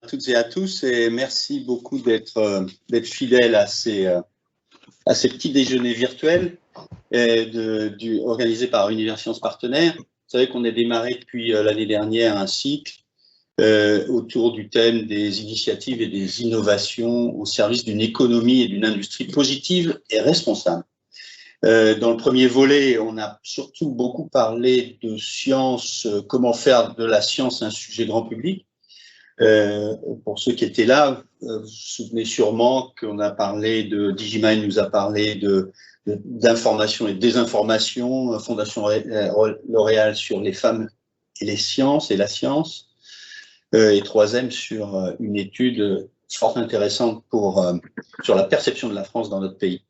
toutes et à tous et merci beaucoup d'être fidèles à ces petits déjeuners virtuels organisés par Universcience Partenaires. Vous savez qu'on a démarré depuis l'année dernière un cycle autour du thème des initiatives et des innovations au service d'une économie et d'une industrie positive et responsable. Dans le premier volet, on a surtout beaucoup parlé de science, comment faire de la science un sujet grand public. Pour ceux qui étaient là, vous vous souvenez sûrement qu'on a parlé Digimind nous a parlé d'information et de désinformation, Fondation L'Oréal sur les femmes et les sciences et la science, et troisième sur une étude fort intéressante sur la perception de la France dans notre pays.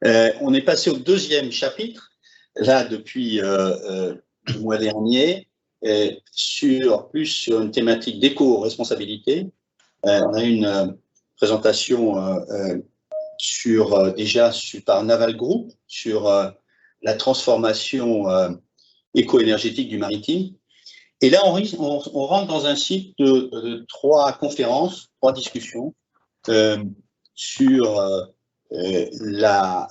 On est passé au deuxième chapitre, là depuis le mois dernier, sur une thématique d'éco-responsabilité. On a une présentation par Naval Group sur la transformation éco-énergétique du maritime. Et là, on rentre dans un cycle de 3 conférences, 3 discussions sur la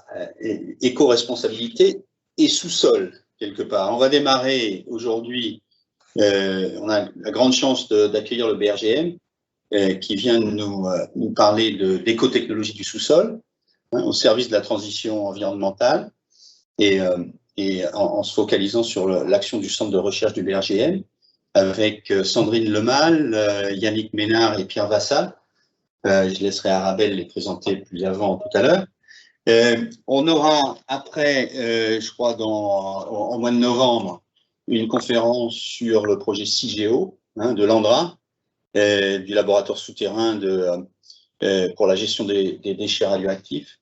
éco-responsabilité et sous-sol, quelque part. On va démarrer aujourd'hui, on a la grande chance d'accueillir le BRGM qui vient nous parler d'éco-technologie du sous-sol, au service de la transition environnementale et en se focalisant sur l'action du centre de recherche du BRGM avec Sandrine Lemal, Yannick Ménard et Pierre Vassal. Je laisserai Arabelle les présenter plus avant tout à l'heure. On aura après, je crois, en mois de novembre, une conférence sur le projet CIGEO de l'ANDRA, du laboratoire souterrain pour la gestion des déchets radioactifs.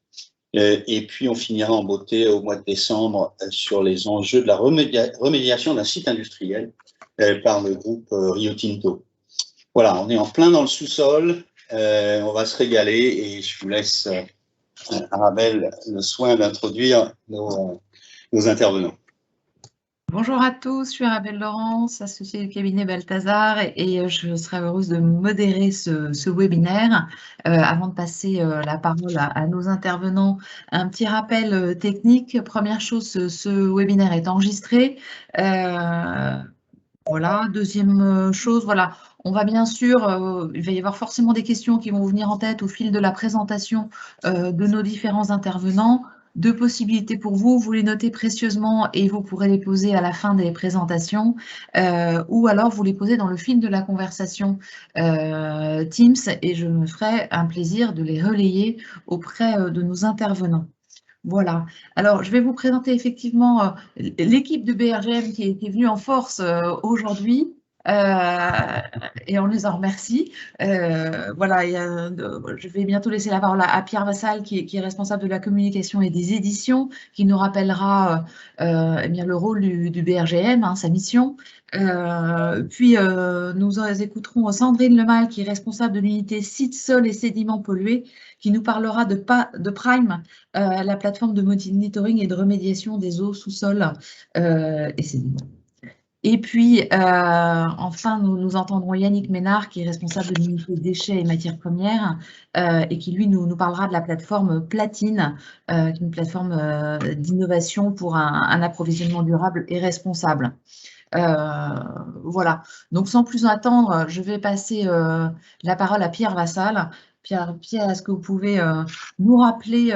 Et puis, on finira en beauté au mois de décembre sur les enjeux de la remédiation d'un site industriel par le groupe Rio Tinto. Voilà, on est en plein dans le sous-sol. On va se régaler et je vous laisse, Arabelle, le soin d'introduire nos intervenants. Bonjour à tous, je suis Arabelle Laurence, associée du cabinet Balthazar et je serai heureuse de modérer ce webinaire. Avant de passer la parole à nos intervenants, un petit rappel technique. Première chose, ce webinaire est enregistré. Voilà. Deuxième chose, voilà. On va bien sûr, il va y avoir forcément des questions qui vont vous venir en tête au fil de la présentation de nos différents intervenants. 2 possibilités pour vous, vous les notez précieusement et vous pourrez les poser à la fin des présentations ou alors vous les posez dans le fil de la conversation Teams et je me ferai un plaisir de les relayer auprès de nos intervenants. Voilà. Alors, je vais vous présenter effectivement l'équipe de BRGM qui est venue en force aujourd'hui. Et on les en remercie. Voilà, je vais bientôt laisser la parole à Pierre Vassal, qui est responsable de la communication et des éditions, qui nous rappellera eh bien, le rôle du BRGM, sa mission. Puis, nous écouterons Sandrine Lemal, qui est responsable de l'unité sites, sols et sédiments pollués, qui nous parlera de Prime, la plateforme de monitoring et de remédiation des eaux sous-sol et sédiments. Et puis, enfin, nous entendrons Yannick Ménard, qui est responsable de l'unité déchets et matières premières, et qui, lui, nous parlera de la plateforme Platine, qui est une plateforme d'innovation pour un approvisionnement durable et responsable. Voilà. Donc, sans plus attendre, je vais passer la parole à Pierre Vassal. Pierre, est-ce que vous pouvez nous rappeler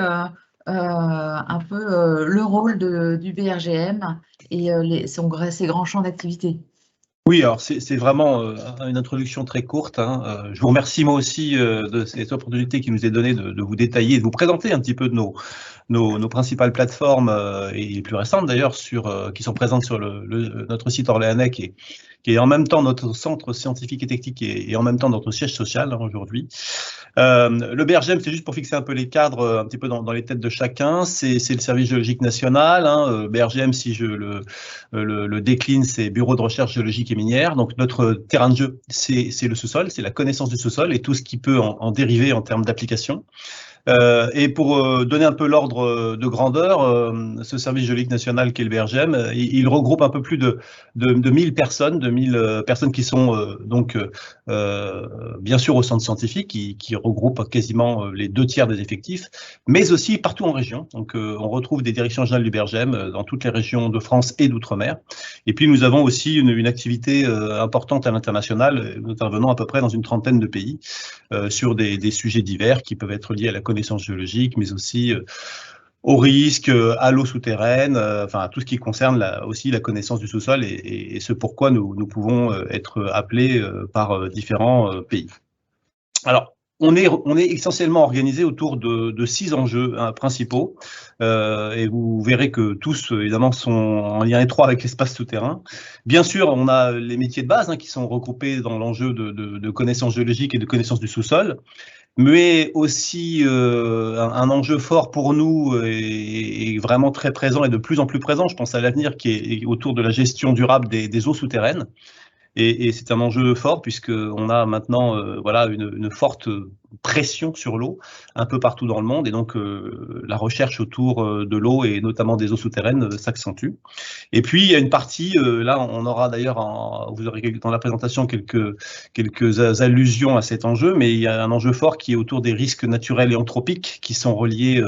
un peu le rôle du BRGM et ses grands champs d'activité? Oui, alors c'est vraiment une introduction très courte. Je vous remercie moi aussi de cette opportunité qui nous est donnée de vous détailler, de vous présenter un petit peu de nos principales plateformes et les plus récentes d'ailleurs qui sont présentes sur notre site orléanais qui est en même temps notre centre scientifique et technique et en même temps notre siège social aujourd'hui. Le BRGM, c'est juste pour fixer un peu les cadres un petit peu dans les têtes de chacun. C'est le service géologique national. BRGM, si je le décline, c'est Bureau de recherche géologique et minière. Donc notre terrain de jeu, c'est le sous-sol, c'est la connaissance du sous-sol et tout ce qui peut en dériver en termes d'application. Et pour donner un peu l'ordre de grandeur, ce service géologique national qu'est le BRGM, il regroupe un peu plus de 1000 personnes, personnes qui sont donc bien sûr au centre scientifique, qui regroupe quasiment les 2/3 des effectifs, mais aussi partout en région. Donc on retrouve des directions générales du BRGM dans toutes les régions de France et d'outre-mer. Et puis nous avons aussi une activité importante à l'international, nous intervenons à peu près dans une trentaine de pays sur des sujets divers qui peuvent être liés à la connaissance géologique, mais aussi au risque, à l'eau souterraine, enfin à tout ce qui concerne aussi la connaissance du sous-sol et ce pourquoi nous pouvons être appelés par différents pays. Alors, on est essentiellement organisé autour de 6 enjeux principaux et vous verrez que tous, évidemment, sont en lien étroit avec l'espace souterrain. Bien sûr, on a les métiers de base qui sont regroupés dans l'enjeu de connaissance géologique et de connaissance du sous-sol, mais aussi un enjeu fort pour nous et vraiment très présent et de plus en plus présent, je pense à l'avenir, qui est autour de la gestion durable des eaux souterraines. Et c'est un enjeu fort puisqu'on a maintenant voilà, une forte pression sur l'eau un peu partout dans le monde et donc la recherche autour de l'eau et notamment des eaux souterraines s'accentue. Et puis il y a une partie, là on aura d'ailleurs, vous aurez dans la présentation quelques allusions à cet enjeu, mais il y a un enjeu fort qui est autour des risques naturels et anthropiques qui sont reliés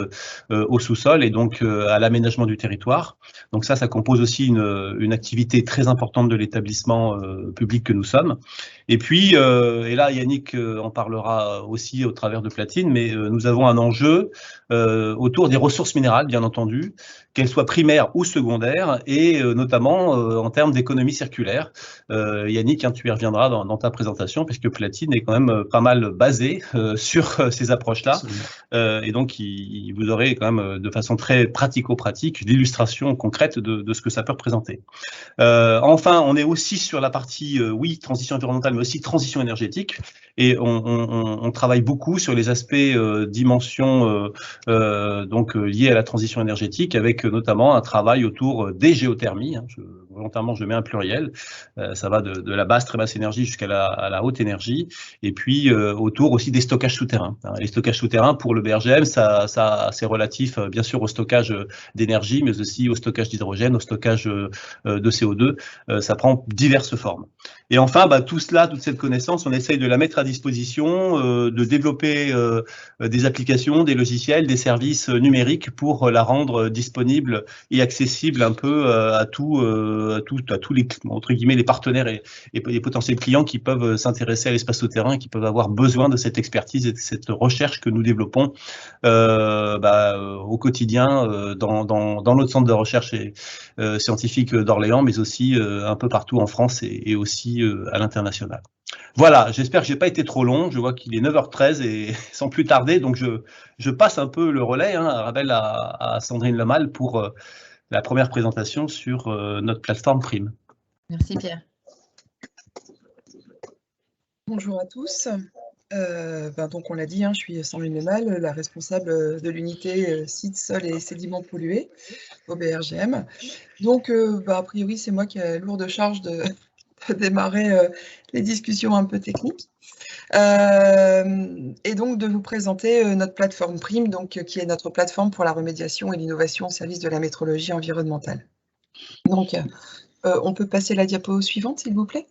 au sous-sol et donc à l'aménagement du territoire. Donc ça compose aussi une activité très importante de l'établissement public que nous sommes. Et puis, et là Yannick en parlera aussi au travers de Platine, mais nous avons un enjeu autour des ressources minérales, bien entendu, qu'elles soient primaires ou secondaires, et notamment en termes d'économie circulaire. Yannick, tu y reviendras dans ta présentation, puisque Platine est quand même pas mal basé sur ces approches-là, et donc vous aurez quand même de façon très pratico-pratique l'illustration concrète de ce que ça peut représenter. Enfin, on est aussi sur la partie, oui, transition environnementale, mais aussi transition énergétique, et on travaille beaucoup sur les aspects dimensions donc liées à la transition énergétique, avec notamment un travail autour des géothermies. Volontairement, je mets un pluriel. Ça va de la basse, très basse énergie jusqu'à la haute énergie, et puis autour aussi des stockages souterrains. Les stockages souterrains pour le BRGM, c'est relatif bien sûr au stockage d'énergie, mais aussi au stockage d'hydrogène, au stockage de CO2. Ça prend diverses formes. Et enfin, tout cela, toute cette connaissance, on essaye de la mettre à disposition, de développer des applications, des logiciels, des services numériques pour la rendre disponible et accessible un peu à tous les, entre guillemets, les partenaires et les potentiels clients qui peuvent s'intéresser à l'espace souterrain, qui peuvent avoir besoin de cette expertise et de cette recherche que nous développons au quotidien dans notre centre de recherche scientifique d'Orléans, mais aussi un peu partout en France et aussi à l'international. Voilà, j'espère que je n'ai pas été trop long. Je vois qu'il est 9h13 et sans plus tarder, donc je passe un peu le relais, à Sandrine Lemal pour la première présentation sur notre plateforme Prime. Merci Pierre. Bonjour à tous. Donc on l'a dit, je suis Sandrine Lemal, la responsable de l'unité sites, sols et sédiments pollués au BRGM. Donc a priori c'est moi qui ai la lourde charge de démarrer les discussions un peu techniques et donc de vous présenter notre plateforme Prime, qui est notre plateforme pour la remédiation et l'innovation au service de la métrologie environnementale. Donc on peut passer la diapo suivante s'il vous plaît.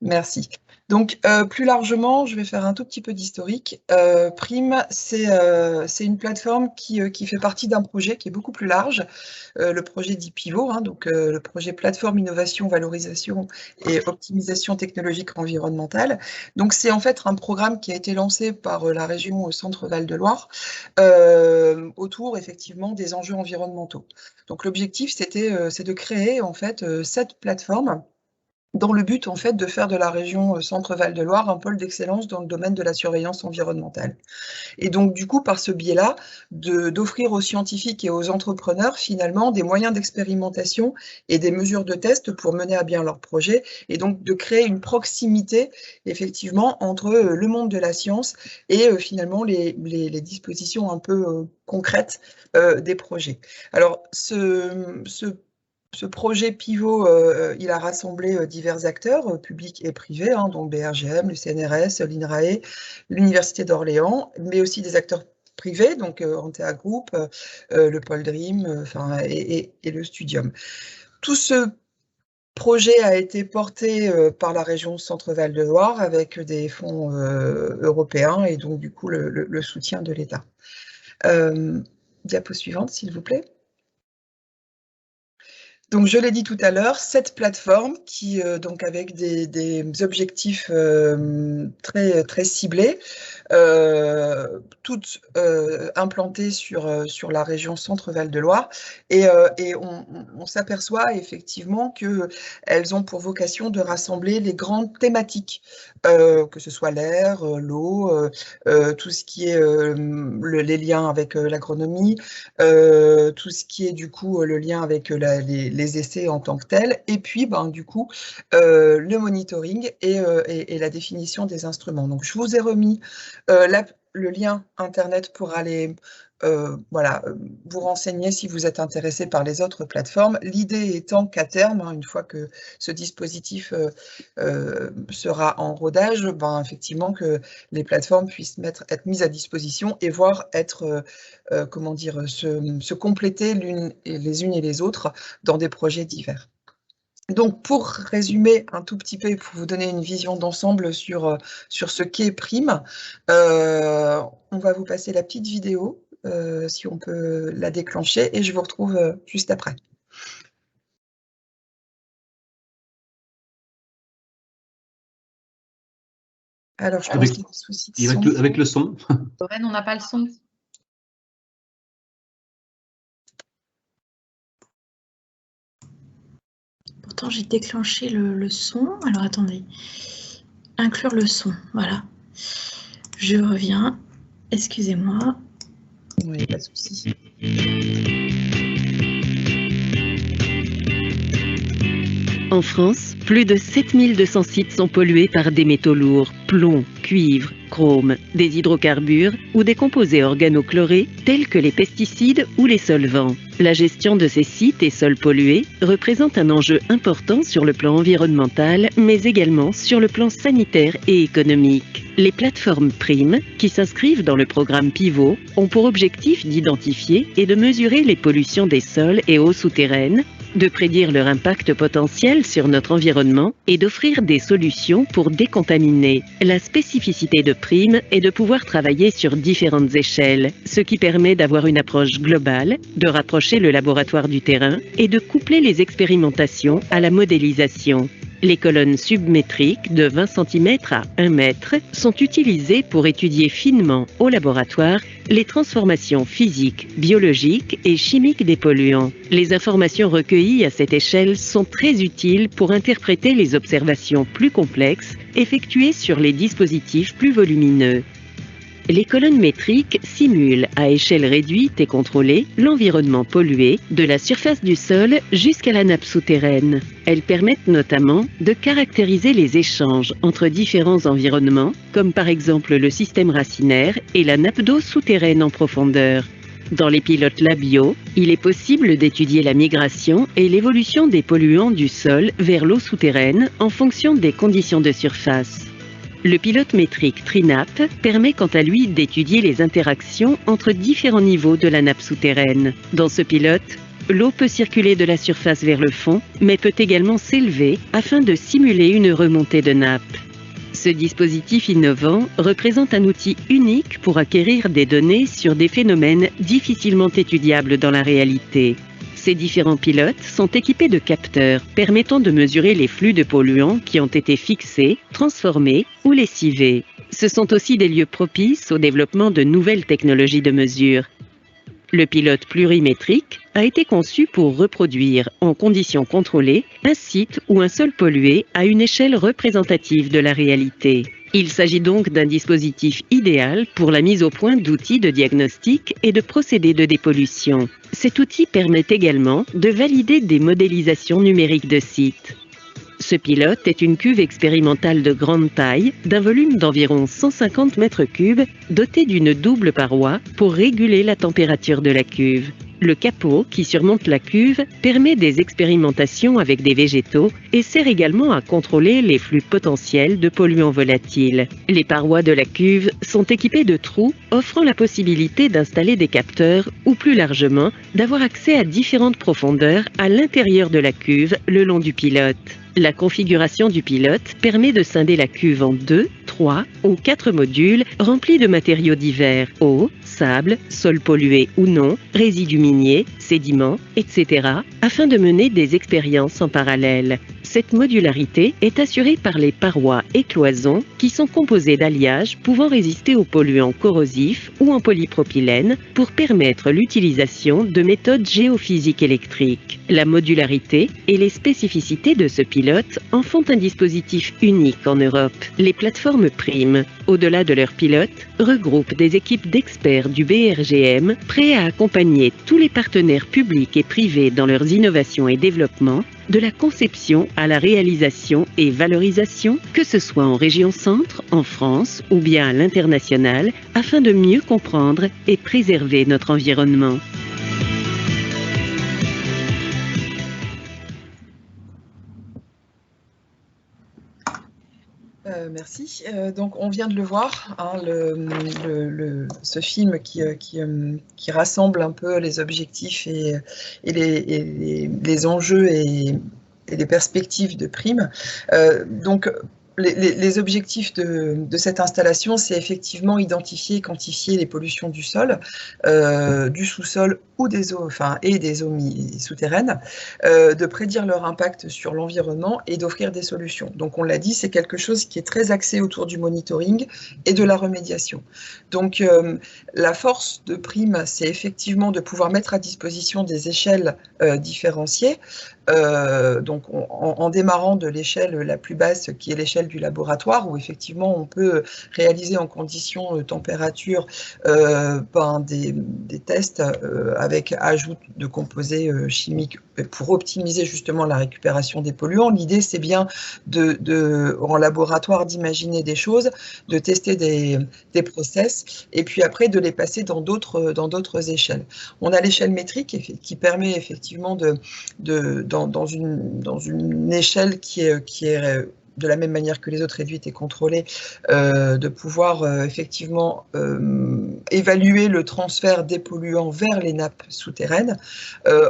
Merci. Donc, plus largement, je vais faire un tout petit peu d'historique. Prime, c'est une plateforme qui fait partie d'un projet qui est beaucoup plus large, le projet dit Pivot, le projet Plateforme Innovation, Valorisation et Optimisation Technologique Environnementale. Donc, c'est en fait un programme qui a été lancé par la région Centre-Val de Loire autour, effectivement, des enjeux environnementaux. Donc, l'objectif, c'est de créer, en fait, cette plateforme dans le but, en fait, de faire de la région Centre-Val de Loire un pôle d'excellence dans le domaine de la surveillance environnementale. Et donc, du coup, par ce biais-là, d'offrir aux scientifiques et aux entrepreneurs, finalement, des moyens d'expérimentation et des mesures de test pour mener à bien leurs projets, et donc de créer une proximité, effectivement, entre le monde de la science et, finalement, les dispositions un peu concrètes des projets. Alors, ce projet Pivot, il a rassemblé divers acteurs, publics et privés, dont le BRGM, le CNRS, l'INRAE, l'Université d'Orléans, mais aussi des acteurs privés, donc Antea Group, le Pôle Dream, et le Studium. Tout ce projet a été porté par la région Centre-Val de Loire avec des fonds européens et donc du coup le soutien de l'État. Diapo suivante, s'il vous plaît. Donc, je l'ai dit tout à l'heure, cette plateforme qui, donc avec des objectifs très ciblés, toutes implantées sur la région Centre-Val de Loire, et on s'aperçoit effectivement qu'elles ont pour vocation de rassembler les grandes thématiques, que ce soit l'air, l'eau, tout ce qui est les liens avec l'agronomie, tout ce qui est du coup le lien avec les essais en tant que tels, et puis du coup le monitoring et la définition des instruments. Donc je vous ai remis le lien internet pour aller vous renseigner si vous êtes intéressé par les autres plateformes. L'idée étant qu'à terme, une fois que ce dispositif sera en rodage, effectivement que les plateformes puissent être mises à disposition et voir être, se compléter les unes et les autres dans des projets divers. Donc, pour résumer un tout petit peu, pour vous donner une vision d'ensemble sur ce qu'est Prime, on va vous passer la petite vidéo, si on peut la déclencher, et je vous retrouve juste après. Alors, je pense qu'il y a un souci de son. Avec le son. Lorraine, on n'a pas le son. Pourtant, j'ai déclenché le son. Alors, attendez. Inclure le son. Voilà. Je reviens. Excusez-moi. Oui, pas de souci. En France, plus de 7200 sites sont pollués par des métaux lourds, plomb, cuivre, chrome, des hydrocarbures ou des composés organochlorés tels que les pesticides ou les solvants. La gestion de ces sites et sols pollués représente un enjeu important sur le plan environnemental, mais également sur le plan sanitaire et économique. Les plateformes Prime, qui s'inscrivent dans le programme Pivot, ont pour objectif d'identifier et de mesurer les pollutions des sols et eaux souterraines, de prédire leur impact potentiel sur notre environnement et d'offrir des solutions pour décontaminer. La spécificité de Prime est de pouvoir travailler sur différentes échelles, ce qui permet d'avoir une approche globale, de rapprocher le laboratoire du terrain et de coupler les expérimentations à la modélisation. Les colonnes submétriques de 20 cm à 1 mètre sont utilisées pour étudier finement au laboratoire les transformations physiques, biologiques et chimiques des polluants. Les informations recueillies à cette échelle sont très utiles pour interpréter les observations plus complexes effectuées sur les dispositifs plus volumineux. Les colonnes métriques simulent à échelle réduite et contrôlée l'environnement pollué de la surface du sol jusqu'à la nappe souterraine. Elles permettent notamment de caractériser les échanges entre différents environnements, comme par exemple le système racinaire et la nappe d'eau souterraine en profondeur. Dans les pilotes labiaux, il est possible d'étudier la migration et l'évolution des polluants du sol vers l'eau souterraine en fonction des conditions de surface. Le pilote métrique TriNaP permet quant à lui d'étudier les interactions entre différents niveaux de la nappe souterraine. Dans ce pilote, l'eau peut circuler de la surface vers le fond, mais peut également s'élever afin de simuler une remontée de nappe. Ce dispositif innovant représente un outil unique pour acquérir des données sur des phénomènes difficilement étudiables dans la réalité. Ces différents pilotes sont équipés de capteurs permettant de mesurer les flux de polluants qui ont été fixés, transformés ou lessivés. Ce sont aussi des lieux propices au développement de nouvelles technologies de mesure. Le pilote plurimétrique a été conçu pour reproduire, en conditions contrôlées, un site ou un sol pollué à une échelle représentative de la réalité. Il s'agit donc d'un dispositif idéal pour la mise au point d'outils de diagnostic et de procédés de dépollution. Cet outil permet également de valider des modélisations numériques de sites. Ce pilote est une cuve expérimentale de grande taille, d'un volume d'environ 150 mètres cubes, dotée d'une double paroi pour réguler la température de la cuve. Le capot qui surmonte la cuve permet des expérimentations avec des végétaux et sert également à contrôler les flux potentiels de polluants volatiles. Les parois de la cuve sont équipées de trous offrant la possibilité d'installer des capteurs ou plus largement d'avoir accès à différentes profondeurs à l'intérieur de la cuve le long du pilote. La configuration du pilote permet de scinder la cuve en 2, 3 ou 4 modules remplis de matériaux divers, eau, sable, sol pollué ou non, résidus miniers, sédiments, etc., afin de mener des expériences en parallèle. Cette modularité est assurée par les parois et cloisons qui sont composées d'alliages pouvant résister aux polluants corrosifs ou en polypropylène pour permettre l'utilisation de méthodes géophysiques électriques. La modularité et les spécificités de ce pilote en font un dispositif unique en Europe. Les plateformes PRIM, au-delà de leurs pilotes, regroupent des équipes d'experts du BRGM prêts à accompagner tous les partenaires publics et privés dans leurs innovations et développements, de la conception à la réalisation et valorisation, que ce soit en région centre, en France ou bien à l'international, afin de mieux comprendre et préserver notre environnement. Merci. Donc, on vient de le voir, hein, ce film qui rassemble un peu les objectifs et les enjeux et les perspectives de PRIM. Donc, les objectifs de cette installation, c'est effectivement identifier et quantifier les pollutions du sol, du sous-sol ou des eaux, et des eaux souterraines, de prédire leur impact sur l'environnement et d'offrir des solutions. Donc on l'a dit, c'est quelque chose qui est très axé autour du monitoring et de la remédiation. Donc la force de PRIM, c'est effectivement de pouvoir mettre à disposition des échelles différenciées, donc en démarrant de l'échelle la plus basse qui est l'échelle du laboratoire où effectivement on peut réaliser en conditions température des tests avec ajout de composés chimiques pour optimiser justement la récupération des polluants. L'idée c'est bien en laboratoire d'imaginer des choses, de tester des process et puis après de les passer dans d'autres échelles. On a l'échelle métrique qui permet effectivement dans une échelle qui est de la même manière que les autres réduites et contrôlées, de pouvoir effectivement évaluer le transfert des polluants vers les nappes souterraines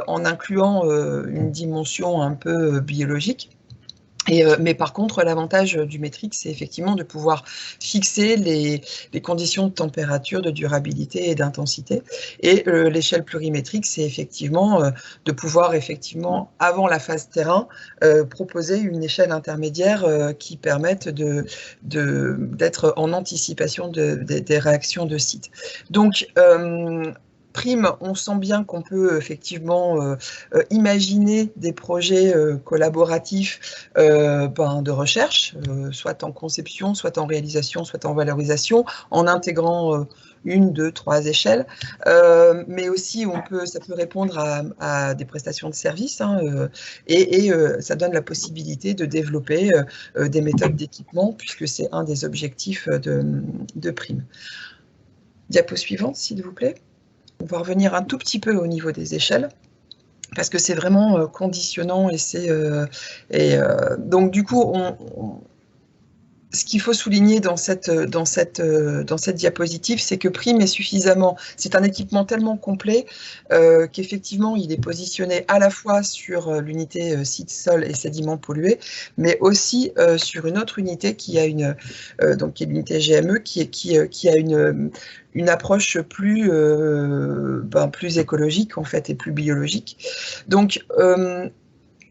en incluant une dimension un peu biologique. Mais par contre, l'avantage du métrique, c'est effectivement de pouvoir fixer les conditions de température, de durabilité et d'intensité. Et l'échelle plurimétrique, c'est effectivement de pouvoir, effectivement, avant la phase terrain, proposer une échelle intermédiaire qui permette d'être en anticipation des réactions de site. Donc, PRIM, on sent bien qu'on peut effectivement imaginer des projets collaboratifs de recherche, soit en conception, soit en réalisation, soit en valorisation, en intégrant 1, 2, 3 échelles, mais aussi ça peut répondre à des prestations de services et ça donne la possibilité de développer des méthodes d'équipement puisque c'est un des objectifs de PRIM. Diapo suivante, s'il vous plaît. On va revenir un tout petit peu au niveau des échelles, parce que c'est vraiment conditionnant donc du coup, ce qu'il faut souligner dans cette diapositive, c'est que PRIM est c'est un équipement tellement complet qu'effectivement il est positionné à la fois sur l'unité site, sol et sédiments pollués, mais aussi sur une autre unité qui a qui est l'unité GME, qui a une approche plus écologique en fait et plus biologique. Donc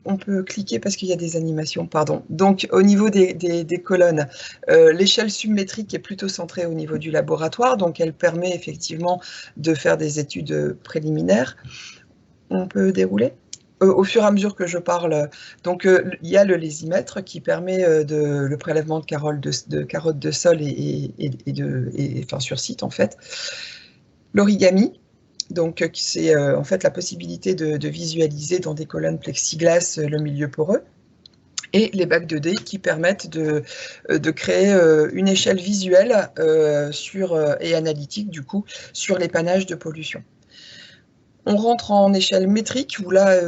on peut cliquer parce qu'il y a des animations, pardon. Donc, au niveau des colonnes, l'échelle submétrique est plutôt centrée au niveau du laboratoire, donc elle permet effectivement de faire des études préliminaires. On peut dérouler. Au fur et à mesure que je parle, donc il y a le lésimètre qui permet le prélèvement de carottes de sol sur site en fait. L'origami. Donc, c'est en fait la possibilité de visualiser dans des colonnes plexiglas le milieu poreux. Et les bacs 2D qui permettent de créer une échelle visuelle et analytique, du coup, sur l'épannage de pollution. On rentre en échelle métrique, où là,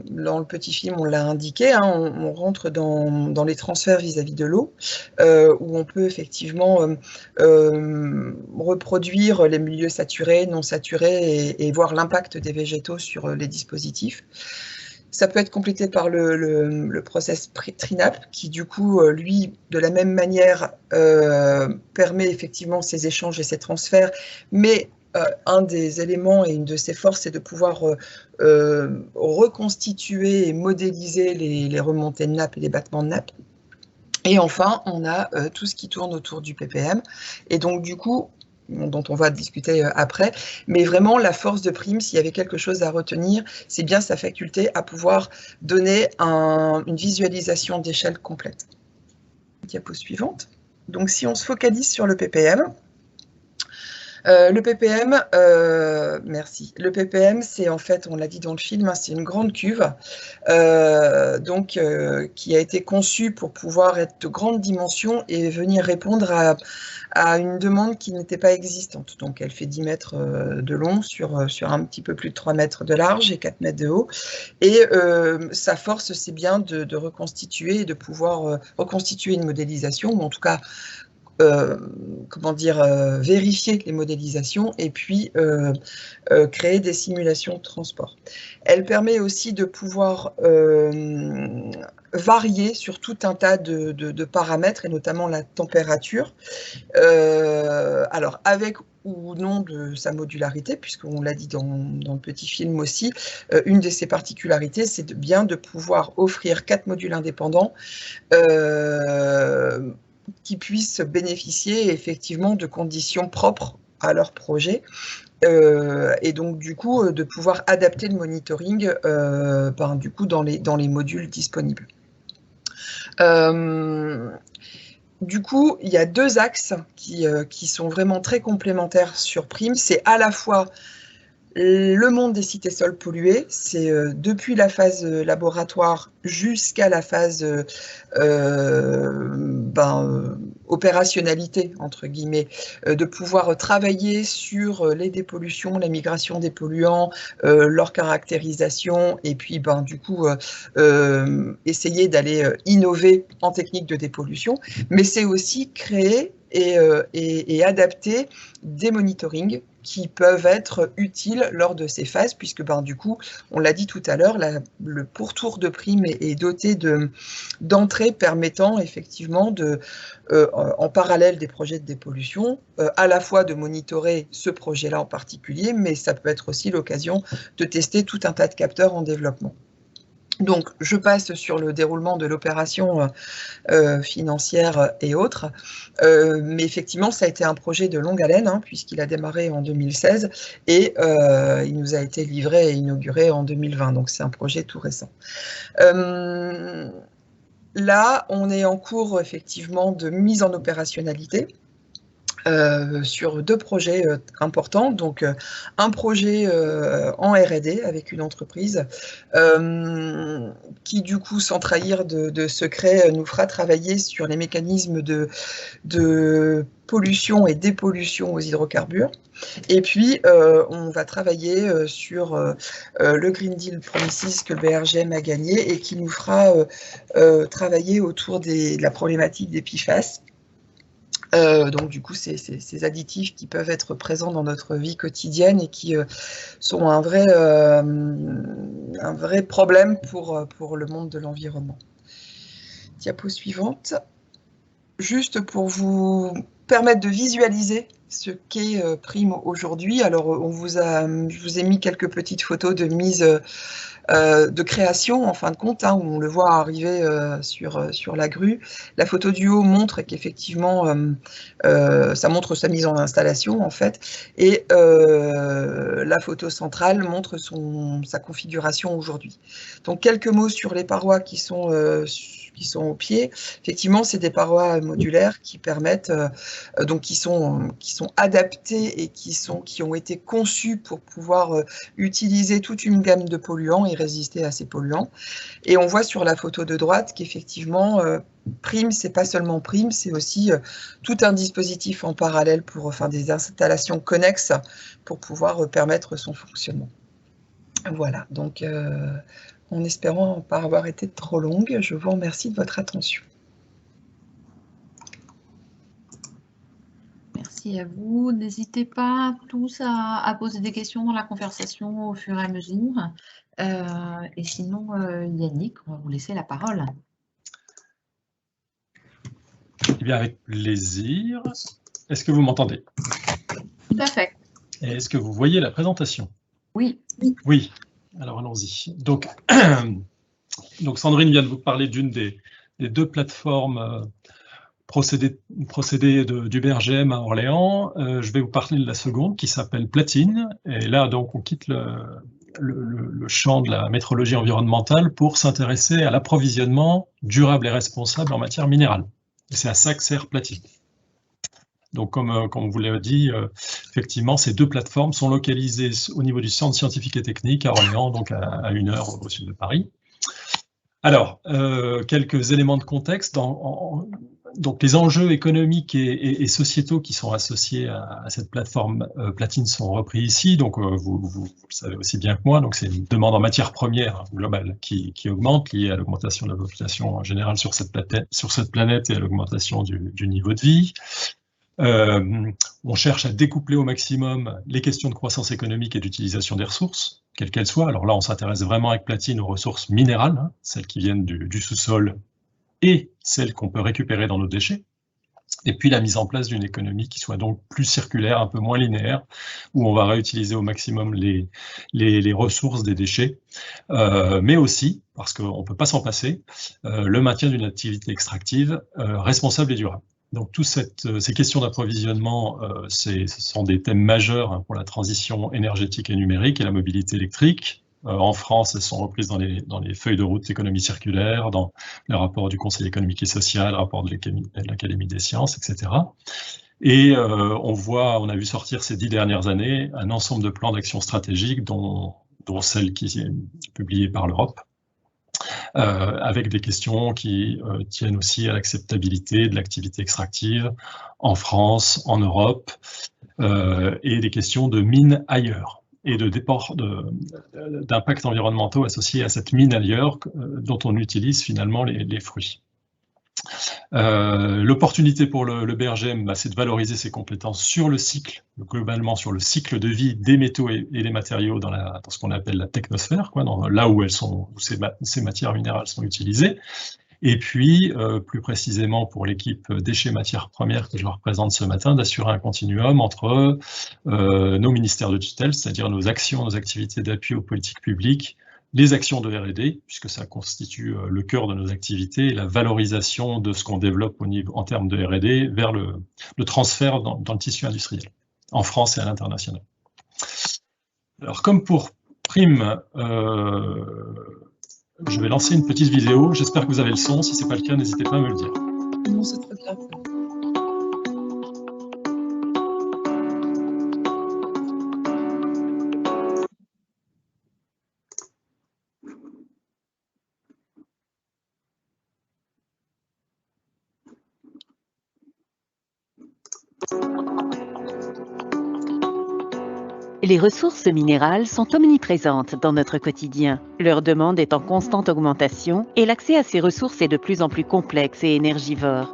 dans le petit film, on l'a indiqué, hein, on rentre dans les transferts vis-à-vis de l'eau, où on peut effectivement reproduire les milieux saturés, non saturés, et voir l'impact des végétaux sur les dispositifs. Ça peut être complété par le process TriNaP, qui du coup, lui, de la même manière, permet effectivement ces échanges et ces transferts, mais un des éléments et une de ses forces, c'est de pouvoir reconstituer et modéliser les remontées de nappe et les battements de nappe. Et enfin, on a tout ce qui tourne autour du ppm. Et donc, du coup, dont on va discuter après, mais vraiment la force de Prime, s'il y avait quelque chose à retenir, c'est bien sa faculté à pouvoir donner une visualisation d'échelle complète. Diapo suivante. Donc, si on se focalise sur le ppm, merci. Le ppm, c'est en fait, on l'a dit dans le film, hein, c'est une grande cuve qui a été conçue pour pouvoir être de grande dimension et venir répondre à une demande qui n'était pas existante. Donc, elle fait 10 mètres de long sur un petit peu plus de 3 mètres de large et 4 mètres de haut. Et sa force, c'est bien de reconstituer et de pouvoir reconstituer une modélisation, ou en tout cas, vérifier les modélisations et puis créer des simulations de transport. Elle permet aussi de pouvoir varier sur tout un tas de paramètres, et notamment la température, alors avec ou non de sa modularité, puisqu'on l'a dit dans le petit film aussi, une de ses particularités, c'est bien de pouvoir offrir 4 modules indépendants qui puissent bénéficier effectivement de conditions propres à leur projet, et donc du coup de pouvoir adapter le monitoring du coup dans les modules disponibles. Du coup, il y a 2 axes qui sont vraiment très complémentaires sur Prime. C'est à la fois le monde des sites et sols pollués, c'est depuis la phase laboratoire jusqu'à la phase opérationnalité, entre guillemets, de pouvoir travailler sur les dépollutions, la migration des polluants, leur caractérisation, et puis du coup essayer d'aller innover en technique de dépollution, mais c'est aussi créer et adapter des monitorings qui peuvent être utiles lors de ces phases, puisque du coup, on l'a dit tout à l'heure, le pourtour de Prime est doté d'entrées permettant effectivement en parallèle des projets de dépollution, à la fois de monitorer ce projet-là en particulier, mais ça peut être aussi l'occasion de tester tout un tas de capteurs en développement. Donc, je passe sur le déroulement de l'opération financière et autres, mais effectivement, ça a été un projet de longue haleine, hein, puisqu'il a démarré en 2016 et il nous a été livré et inauguré en 2020, donc c'est un projet tout récent. Là, on est en cours effectivement de mise en opérationnalité. Sur 2 projets importants, donc un projet en R&D avec une entreprise qui du coup, sans trahir de secret, nous fera travailler sur les mécanismes de pollution et dépollution aux hydrocarbures. Et puis, on va travailler sur le Green Deal Promises que le BRGM a gagné et qui nous fera travailler autour de la problématique des PFAS. Donc du coup, ces additifs qui peuvent être présents dans notre vie quotidienne et qui sont un vrai problème pour le monde de l'environnement. Diapo suivante. Juste pour vous permettre de visualiser ce qu'est Prime aujourd'hui. Alors, je vous ai mis quelques petites photos de mise de création, en fin de compte, hein, où on le voit arriver sur la grue. La photo du haut montre qu'effectivement, ça montre sa mise en installation, en fait, et la photo centrale montre sa configuration aujourd'hui. Donc, quelques mots sur les parois qui sont au pied. Effectivement, c'est des parois modulaires qui permettent, qui sont sont adaptés et qui ont été conçus pour pouvoir utiliser toute une gamme de polluants et résister à ces polluants. Et on voit sur la photo de droite qu'effectivement, Prime, c'est pas seulement Prime, c'est aussi tout un dispositif en parallèle pour faire des installations connexes pour pouvoir permettre son fonctionnement. Voilà, donc en espérant pas avoir été trop longue, je vous remercie de votre attention. Merci à vous. N'hésitez pas tous à poser des questions dans la conversation au fur et à mesure. Et sinon, Yannick, on va vous laisser la parole. Eh bien, avec plaisir. Est-ce que vous m'entendez? Tout à fait. Et est-ce que vous voyez la présentation? Oui. Oui. Alors, allons-y. Donc, Sandrine vient de vous parler d'une des deux plateformes procédés du BRGM à Orléans. Je vais vous parler de la seconde qui s'appelle Platine. Et là, donc, on quitte le champ de la métrologie environnementale pour s'intéresser à l'approvisionnement durable et responsable en matière minérale. Et c'est à ça que sert Platine. Donc, comme on vous l'a dit, effectivement, ces deux plateformes sont localisées au niveau du centre scientifique et technique à Orléans, donc à 1 heure au sud de Paris. Alors, quelques éléments de contexte. Donc, les enjeux économiques et sociétaux qui sont associés à cette plateforme Platine sont repris ici. Donc, vous le savez aussi bien que moi. Donc, c'est une demande en matière première globale qui augmente, liée à l'augmentation de la population en général sur cette planète et à l'augmentation du niveau de vie. On cherche à découpler au maximum les questions de croissance économique et d'utilisation des ressources, quelles qu'elles soient. Alors là, on s'intéresse vraiment avec Platine aux ressources minérales, hein, celles qui viennent du sous-sol et celles qu'on peut récupérer dans nos déchets. Et puis la mise en place d'une économie qui soit donc plus circulaire, un peu moins linéaire, où on va réutiliser au maximum les ressources des déchets, mais aussi, parce qu'on ne peut pas s'en passer, le maintien d'une activité extractive responsable et durable. Donc, toutes ces questions d'approvisionnement, ce sont des thèmes majeurs pour la transition énergétique et numérique et la mobilité électrique. En France, elles sont reprises dans les feuilles de route d'économie circulaire, dans les rapports du Conseil économique et social, rapports de l'Académie des sciences, etc. Et on a vu sortir ces 10 dernières années un ensemble de plans d'action stratégiques, dont celle qui est publiée par l'Europe, avec des questions qui tiennent aussi à l'acceptabilité de l'activité extractive en France, en Europe, et des questions de mine ailleurs et d'impacts environnementaux associés à cette mine ailleurs dont on utilise finalement les fruits. L'opportunité pour le BRGM, c'est de valoriser ses compétences sur le cycle, globalement sur le cycle de vie des métaux et des matériaux dans ce qu'on appelle la technosphère, là où ces matières minérales sont utilisées. Et puis, plus précisément pour l'équipe déchets matières premières que je représente ce matin, d'assurer un continuum entre nos ministères de tutelle, c'est-à-dire nos actions, nos activités d'appui aux politiques publiques, les actions de R&D, puisque ça constitue le cœur de nos activités, et la valorisation de ce qu'on développe en termes de R&D vers le transfert dans le tissu industriel, en France et à l'international. Alors, comme pour Prime, je vais lancer une petite vidéo. J'espère que vous avez le son. Si ce n'est pas le cas, n'hésitez pas à me le dire. Non, c'est très bien. Les ressources minérales sont omniprésentes dans notre quotidien. Leur demande est en constante augmentation et l'accès à ces ressources est de plus en plus complexe et énergivore.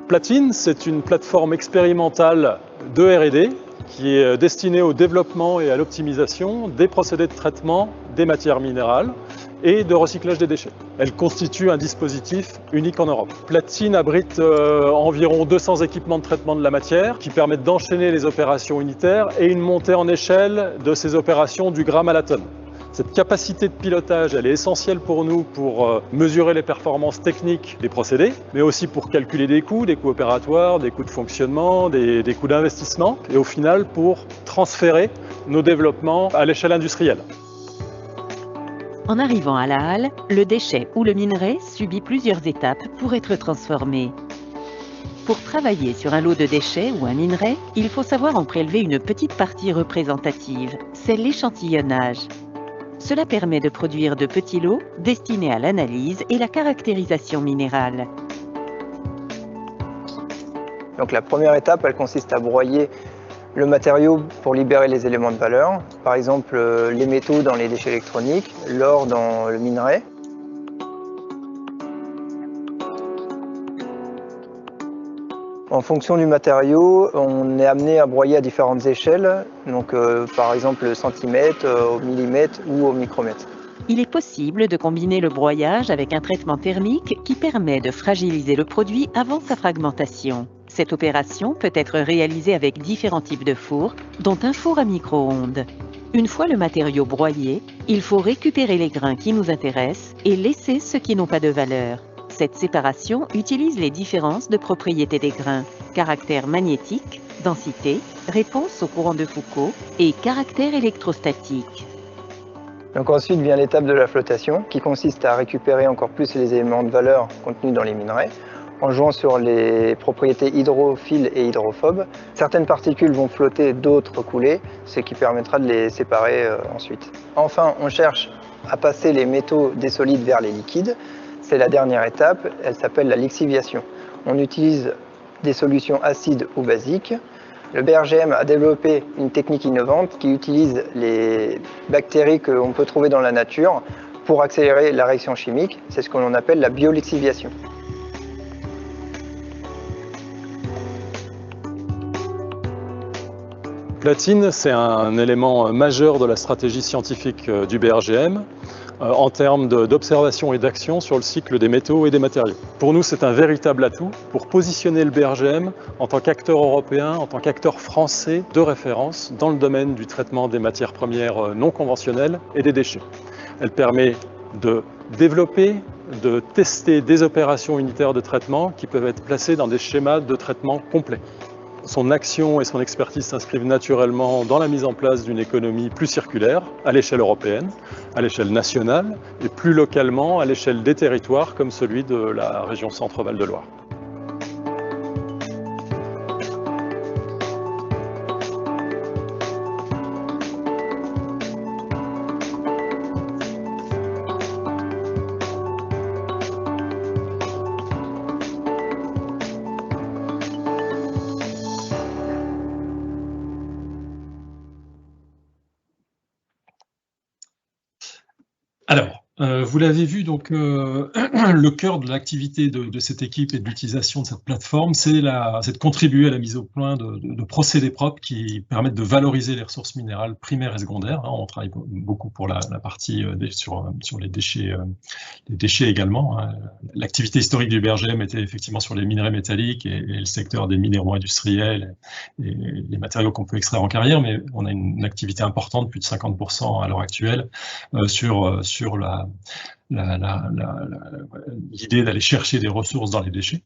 Platine, c'est une plateforme expérimentale de R&D qui est destinée au développement et à l'optimisation des procédés de traitement des matières minérales et de recyclage des déchets. Elle constitue un dispositif unique en Europe. Platine abrite environ 200 équipements de traitement de la matière qui permettent d'enchaîner les opérations unitaires et une montée en échelle de ces opérations du gramme à la tonne. Cette capacité de pilotage, elle est essentielle pour nous pour mesurer les performances techniques des procédés, mais aussi pour calculer des coûts opératoires, des coûts de fonctionnement, des coûts d'investissement, et au final pour transférer nos développements à l'échelle industrielle. En arrivant à la halle, le déchet ou le minerai subit plusieurs étapes pour être transformé. Pour travailler sur un lot de déchets ou un minerai, il faut savoir en prélever une petite partie représentative, c'est l'échantillonnage. Cela permet de produire de petits lots destinés à l'analyse et la caractérisation minérale. Donc la première étape, elle consiste à broyer le matériau pour libérer les éléments de valeur, par exemple les métaux dans les déchets électroniques, l'or dans le minerai. En fonction du matériau, on est amené à broyer à différentes échelles, donc par exemple centimètre, au millimètre ou au micromètre. Il est possible de combiner le broyage avec un traitement thermique qui permet de fragiliser le produit avant sa fragmentation. Cette opération peut être réalisée avec différents types de fours, dont un four à micro-ondes. Une fois le matériau broyé, il faut récupérer les grains qui nous intéressent et laisser ceux qui n'ont pas de valeur. Cette séparation utilise les différences de propriétés des grains, caractère magnétique, densité, réponse au courant de Foucault et caractère électrostatique. Donc ensuite vient l'étape de la flottation qui consiste à récupérer encore plus les éléments de valeur contenus dans les minerais en jouant sur les propriétés hydrophiles et hydrophobes. Certaines particules vont flotter, d'autres couler, ce qui permettra de les séparer ensuite. Enfin, on cherche à passer les métaux des solides vers les liquides. C'est la dernière étape, elle s'appelle la lixiviation. On utilise des solutions acides ou basiques. Le BRGM a développé une technique innovante qui utilise les bactéries qu'on peut trouver dans la nature pour accélérer la réaction chimique. C'est ce que l'on appelle la biolixiviation. Platine, c'est un élément majeur de la stratégie scientifique du BRGM en termes d'observation et d'action sur le cycle des métaux et des matériaux. Pour nous, c'est un véritable atout pour positionner le BRGM en tant qu'acteur européen, en tant qu'acteur français de référence dans le domaine du traitement des matières premières non conventionnelles et des déchets. Elle permet de développer, de tester des opérations unitaires de traitement qui peuvent être placées dans des schémas de traitement complets. Son action et son expertise s'inscrivent naturellement dans la mise en place d'une économie plus circulaire à l'échelle européenne, à l'échelle nationale et plus localement à l'échelle des territoires comme celui de la région Centre-Val de Loire. Alors, vous l'avez vu, donc le cœur de l'activité de cette équipe et de l'utilisation de cette plateforme, c'est de contribuer à la mise au point de procédés propres qui permettent de valoriser les ressources minérales primaires et secondaires. On travaille beaucoup pour la partie sur les déchets également. L'activité historique du BRGM était effectivement sur les minerais métalliques et le secteur des minéraux industriels et les matériaux qu'on peut extraire en carrière, mais on a une activité importante, plus de 50% à l'heure actuelle, sur l'idée d'aller chercher des ressources dans les déchets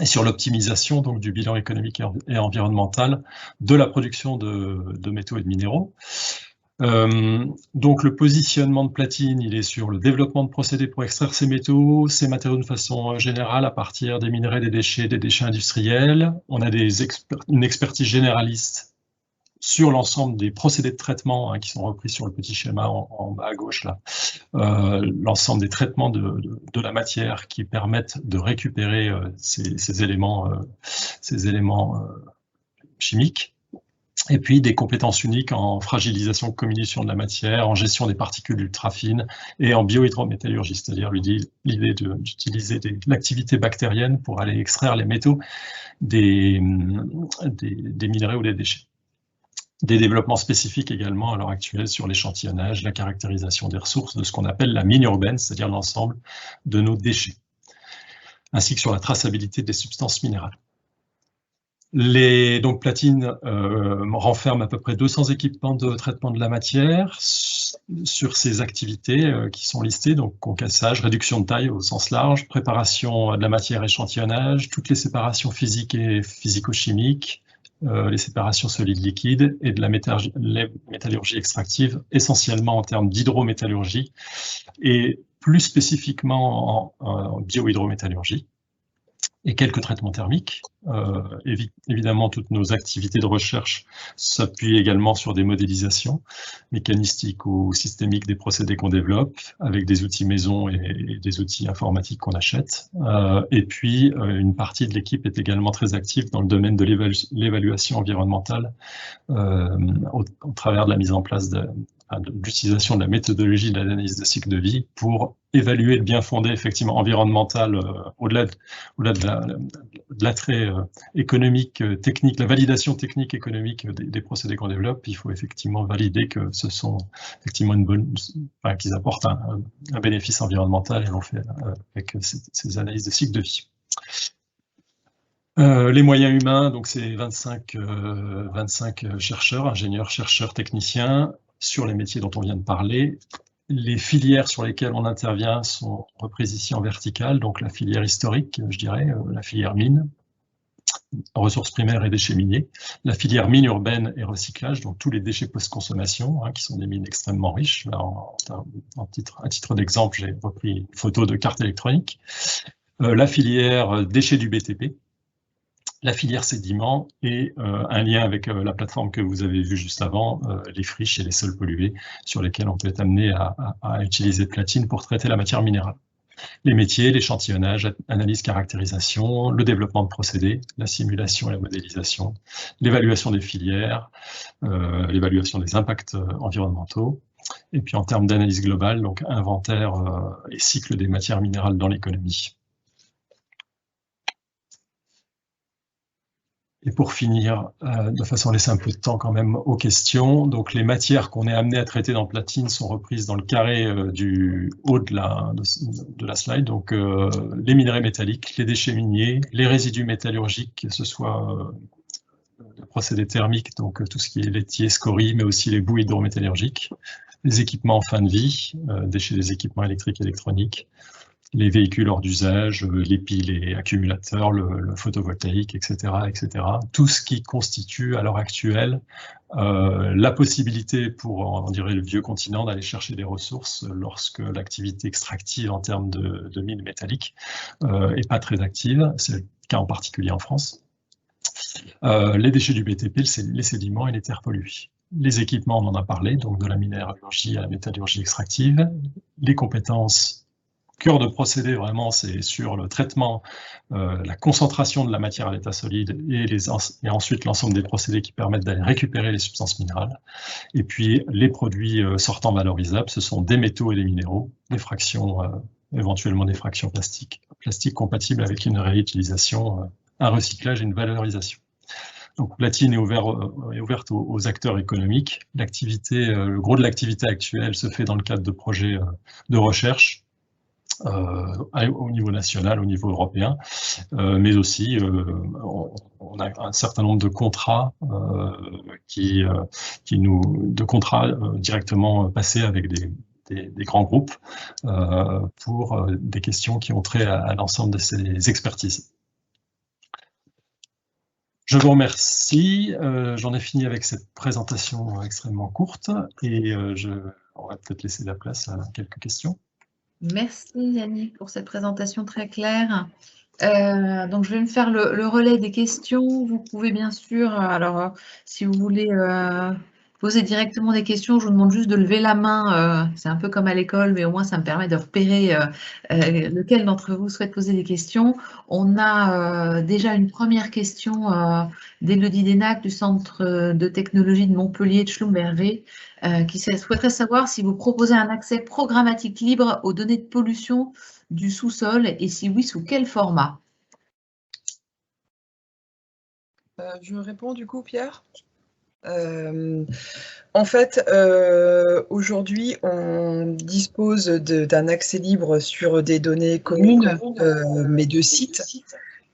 et sur l'optimisation donc du bilan économique et environnemental de la production de métaux et de minéraux. Donc le positionnement de Platine, il est sur le développement de procédés pour extraire ces métaux, ces matériaux de façon générale à partir des minerais, des déchets industriels. On a une expertise généraliste sur l'ensemble des procédés de traitement qui sont repris sur le petit schéma en bas à gauche là, l'ensemble des traitements de la matière qui permettent de récupérer ces éléments chimiques, et puis des compétences uniques en fragilisation, comminution de la matière, en gestion des particules ultra fines et en biohydrométallurgie, c'est-à-dire l'idée d'utiliser l'activité bactérienne pour aller extraire les métaux des minerais ou des déchets. Des développements spécifiques également à l'heure actuelle sur l'échantillonnage, la caractérisation des ressources de ce qu'on appelle la mine urbaine, c'est-à-dire l'ensemble de nos déchets, ainsi que sur la traçabilité des substances minérales. Donc Platine renferme à peu près 200 équipements de traitement de la matière sur ces activités qui sont listées, donc concassage, réduction de taille au sens large, préparation de la matière, échantillonnage, toutes les séparations physiques et physico-chimiques, les séparations solides-liquides et de la métallurgie extractive, essentiellement en termes d'hydrométallurgie et plus spécifiquement en biohydrométallurgie. et quelques traitements thermiques. Évidemment, toutes nos activités de recherche s'appuient également sur des modélisations mécanistiques ou systémiques des procédés qu'on développe, avec des outils maison et des outils informatiques qu'on achète. Et puis, une partie de l'équipe est également très active dans le domaine de l'évaluation environnementale, au travers de la mise en place de l'utilisation de la méthodologie de l'analyse de cycle de vie pour évaluer le bien fondé effectivement environnemental au-delà de l'attrait économique, technique, la validation technique économique des procédés qu'on développe. Il faut effectivement valider que ce sont effectivement qu'ils apportent un bénéfice environnemental, et l'on fait avec ces analyses de cycle de vie. Les moyens humains, donc c'est 25 chercheurs, ingénieurs, chercheurs, techniciens, sur les métiers dont on vient de parler. Les filières sur lesquelles on intervient sont reprises ici en verticale, donc la filière historique, je dirais, la filière mine, ressources primaires et déchets miniers, la filière mine urbaine et recyclage, donc tous les déchets post-consommation, qui sont des mines extrêmement riches. Là, à titre d'exemple, j'ai repris une photo de carte électronique. La filière déchets du BTP, la filière sédiments et un lien avec la plateforme que vous avez vue juste avant, les friches et les sols pollués, sur lesquels on peut être amené à utiliser Platine pour traiter la matière minérale. Les métiers, l'échantillonnage, analyse, caractérisation, le développement de procédés, la simulation et la modélisation, l'évaluation des filières, l'évaluation des impacts environnementaux, et puis en termes d'analyse globale, donc inventaire et cycle des matières minérales dans l'économie. Et pour finir, de façon à laisser un peu de temps quand même aux questions, donc les matières qu'on est amené à traiter dans Platine sont reprises dans le carré du haut de la slide, donc les minerais métalliques, les déchets miniers, les résidus métallurgiques, que ce soit le procédé thermique, donc tout ce qui est laitier, scorie, mais aussi les boues hydrométallurgiques, les équipements en fin de vie, déchets des équipements électriques et électroniques, les véhicules hors d'usage, les piles et accumulateurs, le photovoltaïque, etc., etc. Tout ce qui constitue à l'heure actuelle la possibilité pour, on dirait, le vieux continent d'aller chercher des ressources lorsque l'activité extractive en termes de mines métalliques est pas très active. C'est le cas en particulier en France. Les déchets du BTP, les sédiments et les terres polluées. Les équipements, on en a parlé, donc de la minéralogie à la métallurgie extractive. Les compétences, cœur de procédé, vraiment, c'est sur le traitement, la concentration de la matière à l'état solide et ensuite l'ensemble des procédés qui permettent d'aller récupérer les substances minérales. Et puis, les produits sortants valorisables, ce sont des métaux et des minéraux, des fractions, éventuellement des fractions plastiques compatibles avec une réutilisation, un recyclage et une valorisation. Donc, Platine est ouverte aux acteurs économiques. L'activité, le gros de l'activité actuelle se fait dans le cadre de projets de recherche, au niveau national, au niveau européen, mais aussi on a un certain nombre de contrats directement passés avec des grands groupes pour des questions qui ont trait à l'ensemble de ces expertises. Je vous remercie. J'en ai fini avec cette présentation extrêmement courte et on va peut-être laisser la place à quelques questions. Merci Yannick pour cette présentation très claire. Donc je vais me faire le relais des questions. Vous pouvez bien sûr, alors si vous voulez poser directement des questions, je vous demande juste de lever la main. C'est un peu comme à l'école, mais au moins ça me permet de repérer lequel d'entre vous souhaite poser des questions. On a déjà une première question d'Élodie Denac du Centre de technologie de Montpellier de Schlumberger qui souhaiterait savoir si vous proposez un accès programmatique libre aux données de pollution du sous-sol et si oui, sous quel format? Je réponds du coup, Pierre. En fait, aujourd'hui, on dispose d'un accès libre sur des données communes, mais de sites.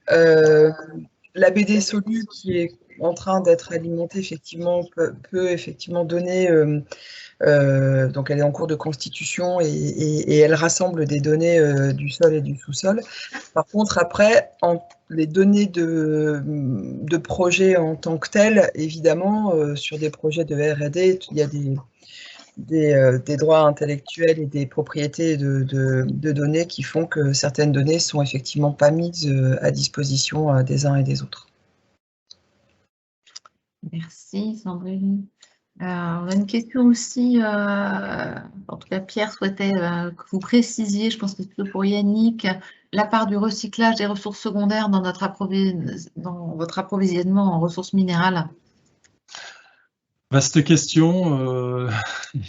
La BD Solu, qui est en train d'être alimentée, effectivement, peut effectivement donner, donc elle est en cours de constitution et elle rassemble des données du sol et du sous-sol. Par contre, après, les données de projets en tant que tels, évidemment, sur des projets de R&D, il des droits intellectuels et des propriétés de données qui font que certaines données sont effectivement pas mises à disposition des uns et des autres. Merci Sandrine. On a une question aussi, en tout cas Pierre souhaitait que vous précisiez, je pense que c'est plutôt pour Yannick, la part du recyclage des ressources secondaires dans votre approvisionnement en ressources minérales. Vaste question,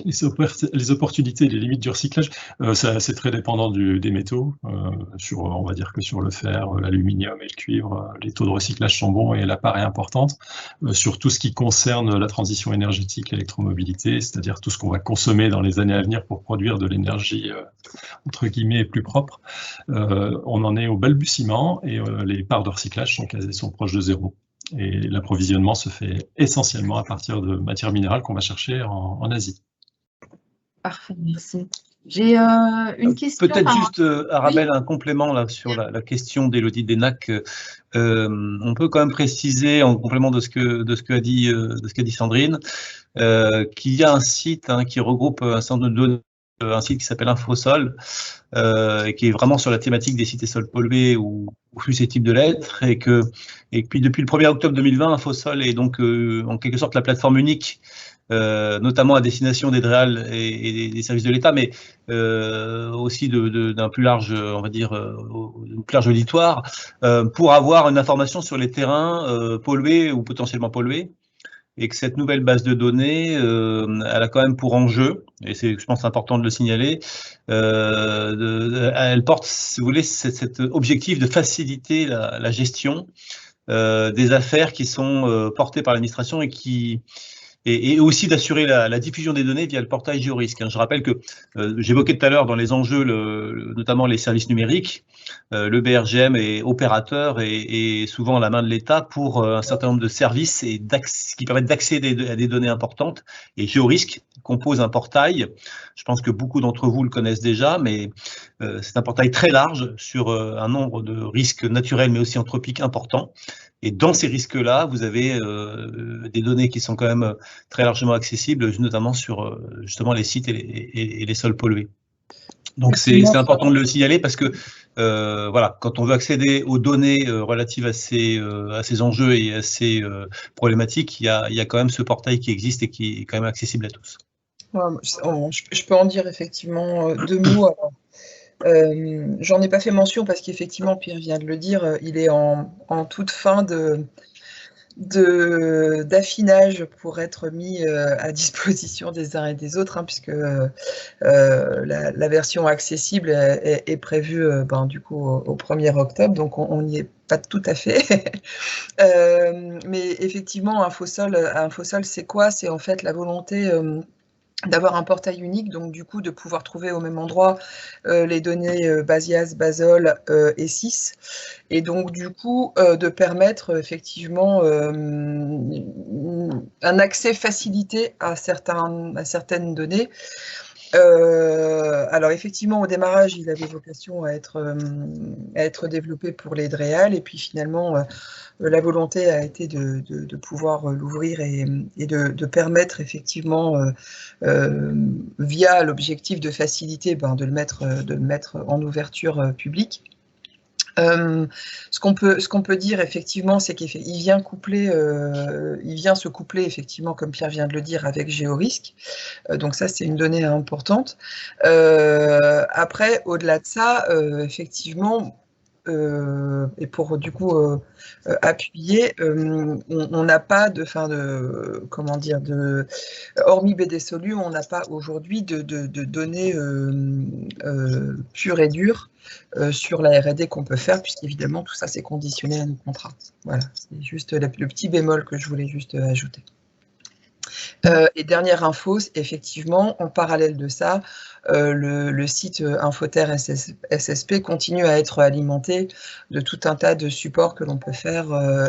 les opportunités et les limites du recyclage, c'est très dépendant des métaux. On va dire que sur le fer, l'aluminium et le cuivre, les taux de recyclage sont bons et la part est importante. Sur tout ce qui concerne la transition énergétique, l'électromobilité, c'est-à-dire tout ce qu'on va consommer dans les années à venir pour produire de l'énergie entre guillemets plus propre, on en est au balbutiement et les parts de recyclage sont proches de zéro. Et l'approvisionnement se fait essentiellement à partir de matières minérales qu'on va chercher en Asie. Parfait, merci. J'ai une question. Peut-être juste, Arabelle, un complément là, sur la question d'Élodie Denac. On peut quand même préciser, en complément de ce qu'a dit Sandrine, qu'il y a un site qui regroupe un certain nombre de données, un site qui s'appelle Infosol, qui est vraiment sur la thématique des sites et sols pollués ou susceptibles de l'être, et puis depuis le 1er octobre 2020, Infosol est donc en quelque sorte la plateforme unique, notamment à destination des DREAL et des services de l'État, mais aussi d'un plus large, on va dire, plus large auditoire, pour avoir une information sur les terrains pollués ou potentiellement pollués. Et que cette nouvelle base de données, elle a quand même pour enjeu, et c'est, je pense, important de le signaler, elle porte, si vous voulez, cet objectif de faciliter la gestion des affaires qui sont portées par l'administration et aussi d'assurer la diffusion des données via le portail Géorisque. Je rappelle que j'évoquais tout à l'heure dans les enjeux, notamment les services numériques, le BRGM est opérateur et souvent à la main de l'État pour un certain nombre de services qui permettent d'accéder à des données importantes. Et Géorisque compose un portail, je pense que beaucoup d'entre vous le connaissent déjà, mais c'est un portail très large sur un nombre de risques naturels mais aussi anthropiques importants. Et dans ces risques-là, vous avez des données qui sont quand même très largement accessibles, notamment sur justement les sites et les sols pollués. Donc c'est important de le signaler parce que voilà, quand on veut accéder aux données relatives à ces enjeux et à ces problématiques, il y a quand même ce portail qui existe et qui est quand même accessible à tous. Je peux en dire effectivement deux mots. Alors, j'en ai pas fait mention parce qu'effectivement, Pierre vient de le dire, il est en toute fin d'affinage pour être mis à disposition des uns et des autres, puisque la version accessible est prévue du coup au 1er octobre, donc on n'y est pas tout à fait. Mais effectivement, Infosol, c'est quoi? C'est en fait la volonté d'avoir un portail unique, donc du coup de pouvoir trouver au même endroit les données BASIAS, Basol et SIS, et donc du coup de permettre effectivement un accès facilité à certaines données. Alors effectivement, au démarrage, il avait vocation à être développé pour les DREAL, et puis finalement, la volonté a été de pouvoir l'ouvrir et de permettre effectivement, via l'objectif de faciliter, de le mettre en ouverture publique. Ce qu'on peut dire effectivement, c'est qu'il vient se coupler effectivement, comme Pierre vient de le dire, avec Géorisque. Donc ça, c'est une donnée importante. Après, au-delà de ça, effectivement, et pour du coup appuyer, on n'a pas hormis BDSolu, on n'a pas aujourd'hui de données pures et dures sur la R&D qu'on peut faire, puisqu'évidemment tout ça c'est conditionné à nos contrats. Voilà, c'est juste le petit bémol que je voulais juste ajouter. Et dernière info, effectivement, en parallèle de ça, le site Infoterre SSP continue à être alimenté de tout un tas de supports que l'on peut faire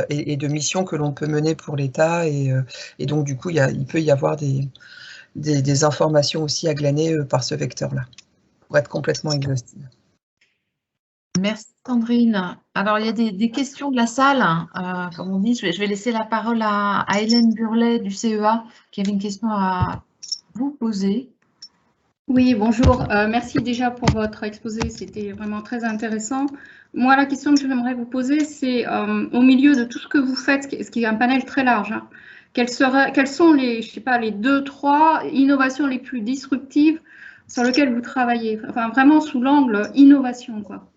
et de missions que l'on peut mener pour l'État, et donc du coup il peut y avoir des informations aussi à glaner par ce vecteur-là, pour être complètement exhaustive. Merci Sandrine. Alors, il y a des questions de la salle. Comme on dit, je vais laisser la parole à Hélène Burlet du CEA, qui avait une question à vous poser. Oui, bonjour. Merci déjà pour votre exposé, c'était vraiment très intéressant. Moi, la question que j'aimerais vous poser, c'est au milieu de tout ce que vous faites, ce qui est un panel très large, hein, quelles sont les, je sais pas, les 2-3 innovations les plus disruptives sur lesquelles vous travaillez, enfin vraiment sous l'angle innovation, quoi.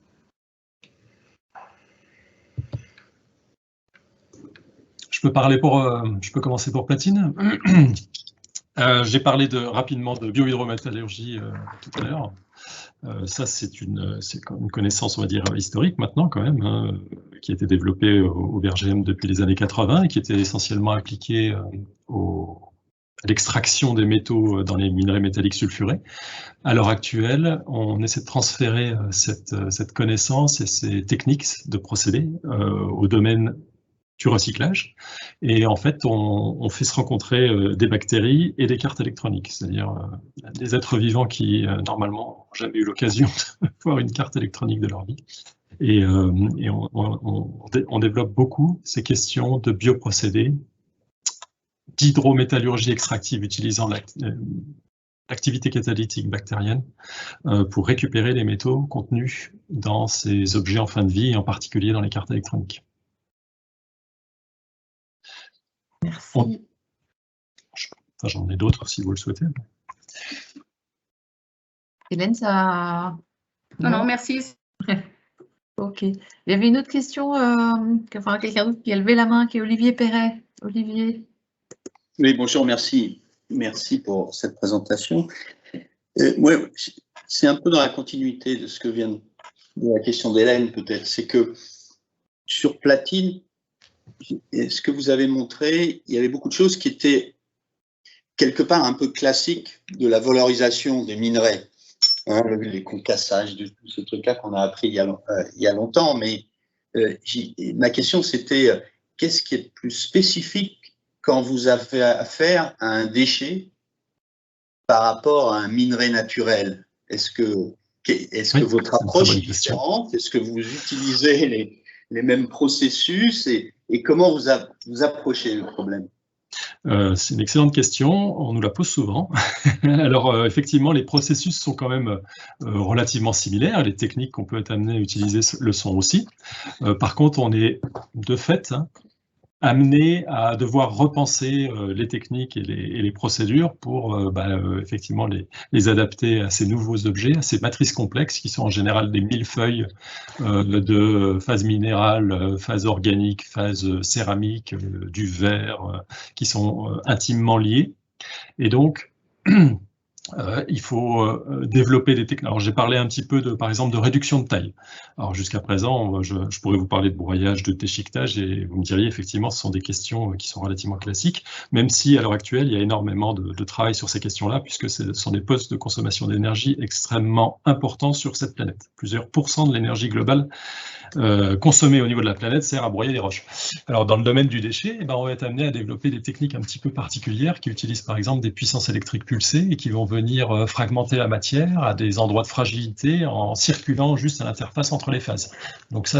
Je peux commencer pour Platine. J'ai parlé rapidement de biohydrométallurgie tout à l'heure. Ça, c'est une connaissance, on va dire, historique maintenant quand même, hein, qui a été développée au BRGM depuis les années 80 et qui était essentiellement appliquée à l'extraction des métaux dans les minerais métalliques sulfurés. À l'heure actuelle, on essaie de transférer cette connaissance et ces techniques de procédés au domaine du recyclage. Et en fait, on fait se rencontrer des bactéries et des cartes électroniques, c'est-à-dire des êtres vivants qui, normalement, n'ont jamais eu l'occasion de voir une carte électronique de leur vie. Et on développe beaucoup ces questions de bioprocédés, d'hydrométallurgie extractive utilisant l'activité catalytique bactérienne pour récupérer les métaux contenus dans ces objets en fin de vie, et en particulier dans les cartes électroniques. Merci. J'en ai d'autres si vous le souhaitez. Hélène, ça... Non, merci. Ok. Il y avait une autre question, quelqu'un d'autre qui a levé la main, qui est Olivier Perret. Olivier. Oui, bonjour, merci. Merci pour cette présentation. Ouais, c'est un peu dans la continuité de ce que vient de la question d'Hélène, peut-être. C'est que sur Platine, ce que vous avez montré, il y avait beaucoup de choses qui étaient quelque part un peu classiques de la valorisation des minerais, hein, les concassages, de tous ces trucs-là qu'on a appris il y a longtemps. Mais ma question, c'était qu'est-ce qui est plus spécifique quand vous avez affaire à un déchet par rapport à un minerai naturel? Est-ce que votre approche est différente? Est-ce que vous utilisez les mêmes processus et comment vous approchez le problème? C'est une excellente question, on nous la pose souvent. Alors effectivement, les processus sont quand même relativement similaires, les techniques qu'on peut être amené à utiliser le sont aussi. Par contre, on est de fait amené à devoir repenser les techniques et les procédures pour effectivement les adapter à ces nouveaux objets, à ces matrices complexes qui sont en général des millefeuilles de phase minérale, phase organique, phase céramique, du verre, qui sont intimement liées. Et donc, il faut développer des techniques. Alors, j'ai parlé un petit peu, par exemple, de réduction de taille. Alors, jusqu'à présent, je pourrais vous parler de broyage, de déchiquetage, et vous me diriez, effectivement, ce sont des questions qui sont relativement classiques, même si, à l'heure actuelle, il y a énormément de travail sur ces questions-là, puisque ce sont des postes de consommation d'énergie extrêmement importants sur cette planète. Plusieurs % de l'énergie globale consommée au niveau de la planète sert à broyer les roches. Alors, dans le domaine du déchet, on va être amené à développer des techniques un petit peu particulières qui utilisent, par exemple, des puissances électriques pulsées et qui vont venir fragmenter la matière à des endroits de fragilité en circulant juste à l'interface entre les phases. Donc ça,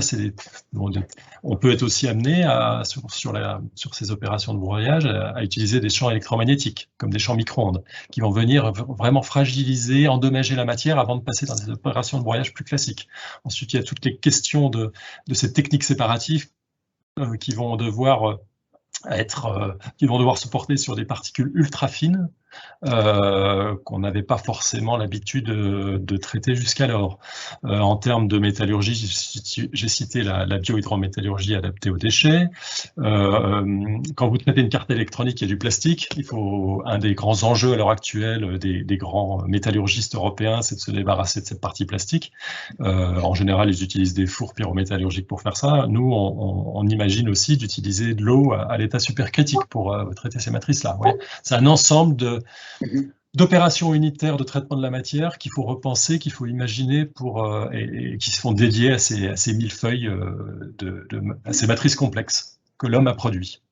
on peut être aussi amené sur ces opérations de broyage à utiliser des champs électromagnétiques, comme des champs micro-ondes, qui vont venir vraiment fragiliser, endommager la matière avant de passer dans des opérations de broyage plus classiques. Ensuite, il y a toutes les questions de ces techniques séparatives qui vont devoir se porter sur des particules ultra fines qu'on n'avait pas forcément l'habitude de traiter jusqu'alors. En termes de métallurgie, j'ai cité la biohydrométallurgie adaptée aux déchets. Quand vous traitez une carte électronique, il y a du plastique. Un des grands enjeux à l'heure actuelle des grands métallurgistes européens, c'est de se débarrasser de cette partie plastique. En général, ils utilisent des fours pyrométallurgiques pour faire ça. Nous, on imagine aussi d'utiliser de l'eau à l'état supercritique pour traiter ces matrices-là. Ouais. C'est un ensemble d'opérations unitaires de traitement de la matière qu'il faut repenser, qu'il faut imaginer et qui se font dédiées à ces millefeuilles, à ces matrices complexes que l'homme a produit.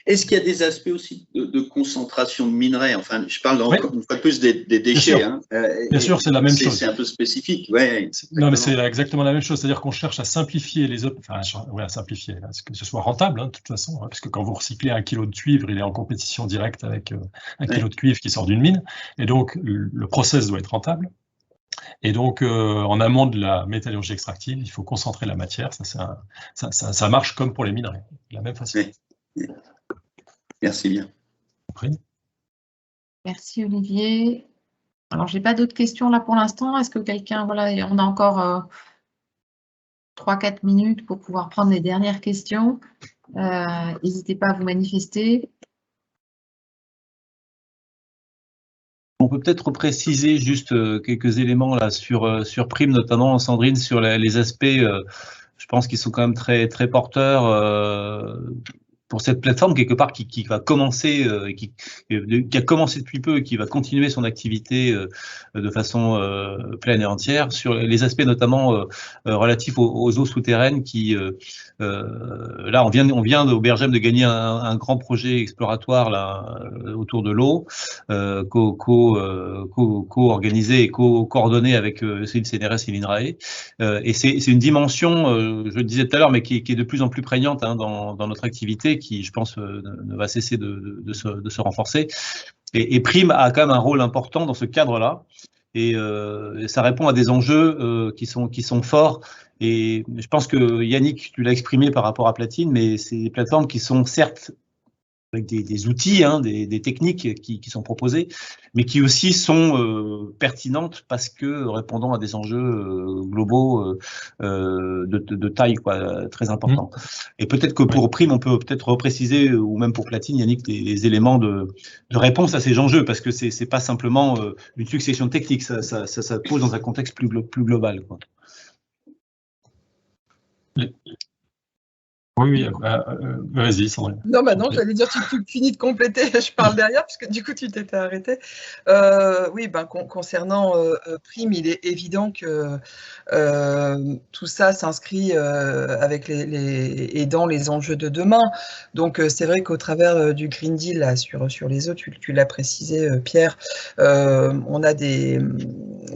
Est-ce qu'il y a des aspects aussi de concentration de minerais? Enfin, je parle Oui. une fois de plus des déchets. Hein. Bien sûr, c'est la même chose. C'est un peu spécifique. Ouais, non, mais c'est exactement la même chose. C'est-à-dire qu'on cherche à simplifier les autres, enfin, à simplifier, là, que ce soit rentable, hein, de toute façon, hein, parce que quand vous recyclez 1 kilo de cuivre, il est en compétition directe avec 1 kilo de cuivre qui sort d'une mine. Et donc, le process doit être rentable. Et donc, en amont de la métallurgie extractive, il faut concentrer la matière. Ça marche comme pour les minerais, de la même façon. Oui. Merci bien. Merci Olivier. Alors, je n'ai pas d'autres questions là pour l'instant. Est-ce que quelqu'un, voilà, on a encore 3-4 minutes pour pouvoir prendre les dernières questions. N'hésitez pas à vous manifester. On peut peut-être préciser juste quelques éléments là sur Prime, notamment Sandrine, sur les aspects, je pense qu'ils sont quand même très, très porteurs pour cette plateforme quelque part qui va commencer, qui a commencé depuis peu et qui va continuer son activité de façon pleine et entière, sur les aspects notamment relatifs aux eaux souterraines qui, là, on vient au BRGM de gagner un grand projet exploratoire là, autour de l'eau, co-organisé et coordonné avec le CNRS et l'INRAE. Et c'est une dimension, je le disais tout à l'heure, mais qui est de plus en plus prégnante hein, dans notre activité, qui, je pense, ne va cesser de se renforcer. Et Prime a quand même un rôle important dans ce cadre-là. Et ça répond à des enjeux qui sont forts. Et je pense que Yannick, tu l'as exprimé par rapport à Platine, mais c'est des plateformes qui sont certes avec des outils, hein, des techniques qui sont proposées, mais qui aussi sont pertinentes parce que répondant à des enjeux globaux de taille quoi, très importants. Et peut-être que pour Prime, on peut peut-être repréciser, ou même pour Platine, Yannick, des éléments de réponse à ces enjeux, parce que c'est pas simplement une succession de techniques, ça pose dans un contexte plus global, quoi. Oui, vas-y, Sandrine. Non, non, j'allais dire, tu finis de compléter, je parle derrière, parce que du coup, tu t'étais arrêté. Oui, concernant Prime, il est évident que tout ça s'inscrit avec et dans les enjeux de demain. Donc, c'est vrai qu'au travers du Green Deal, là, sur les eaux, tu l'as précisé, Pierre, on a des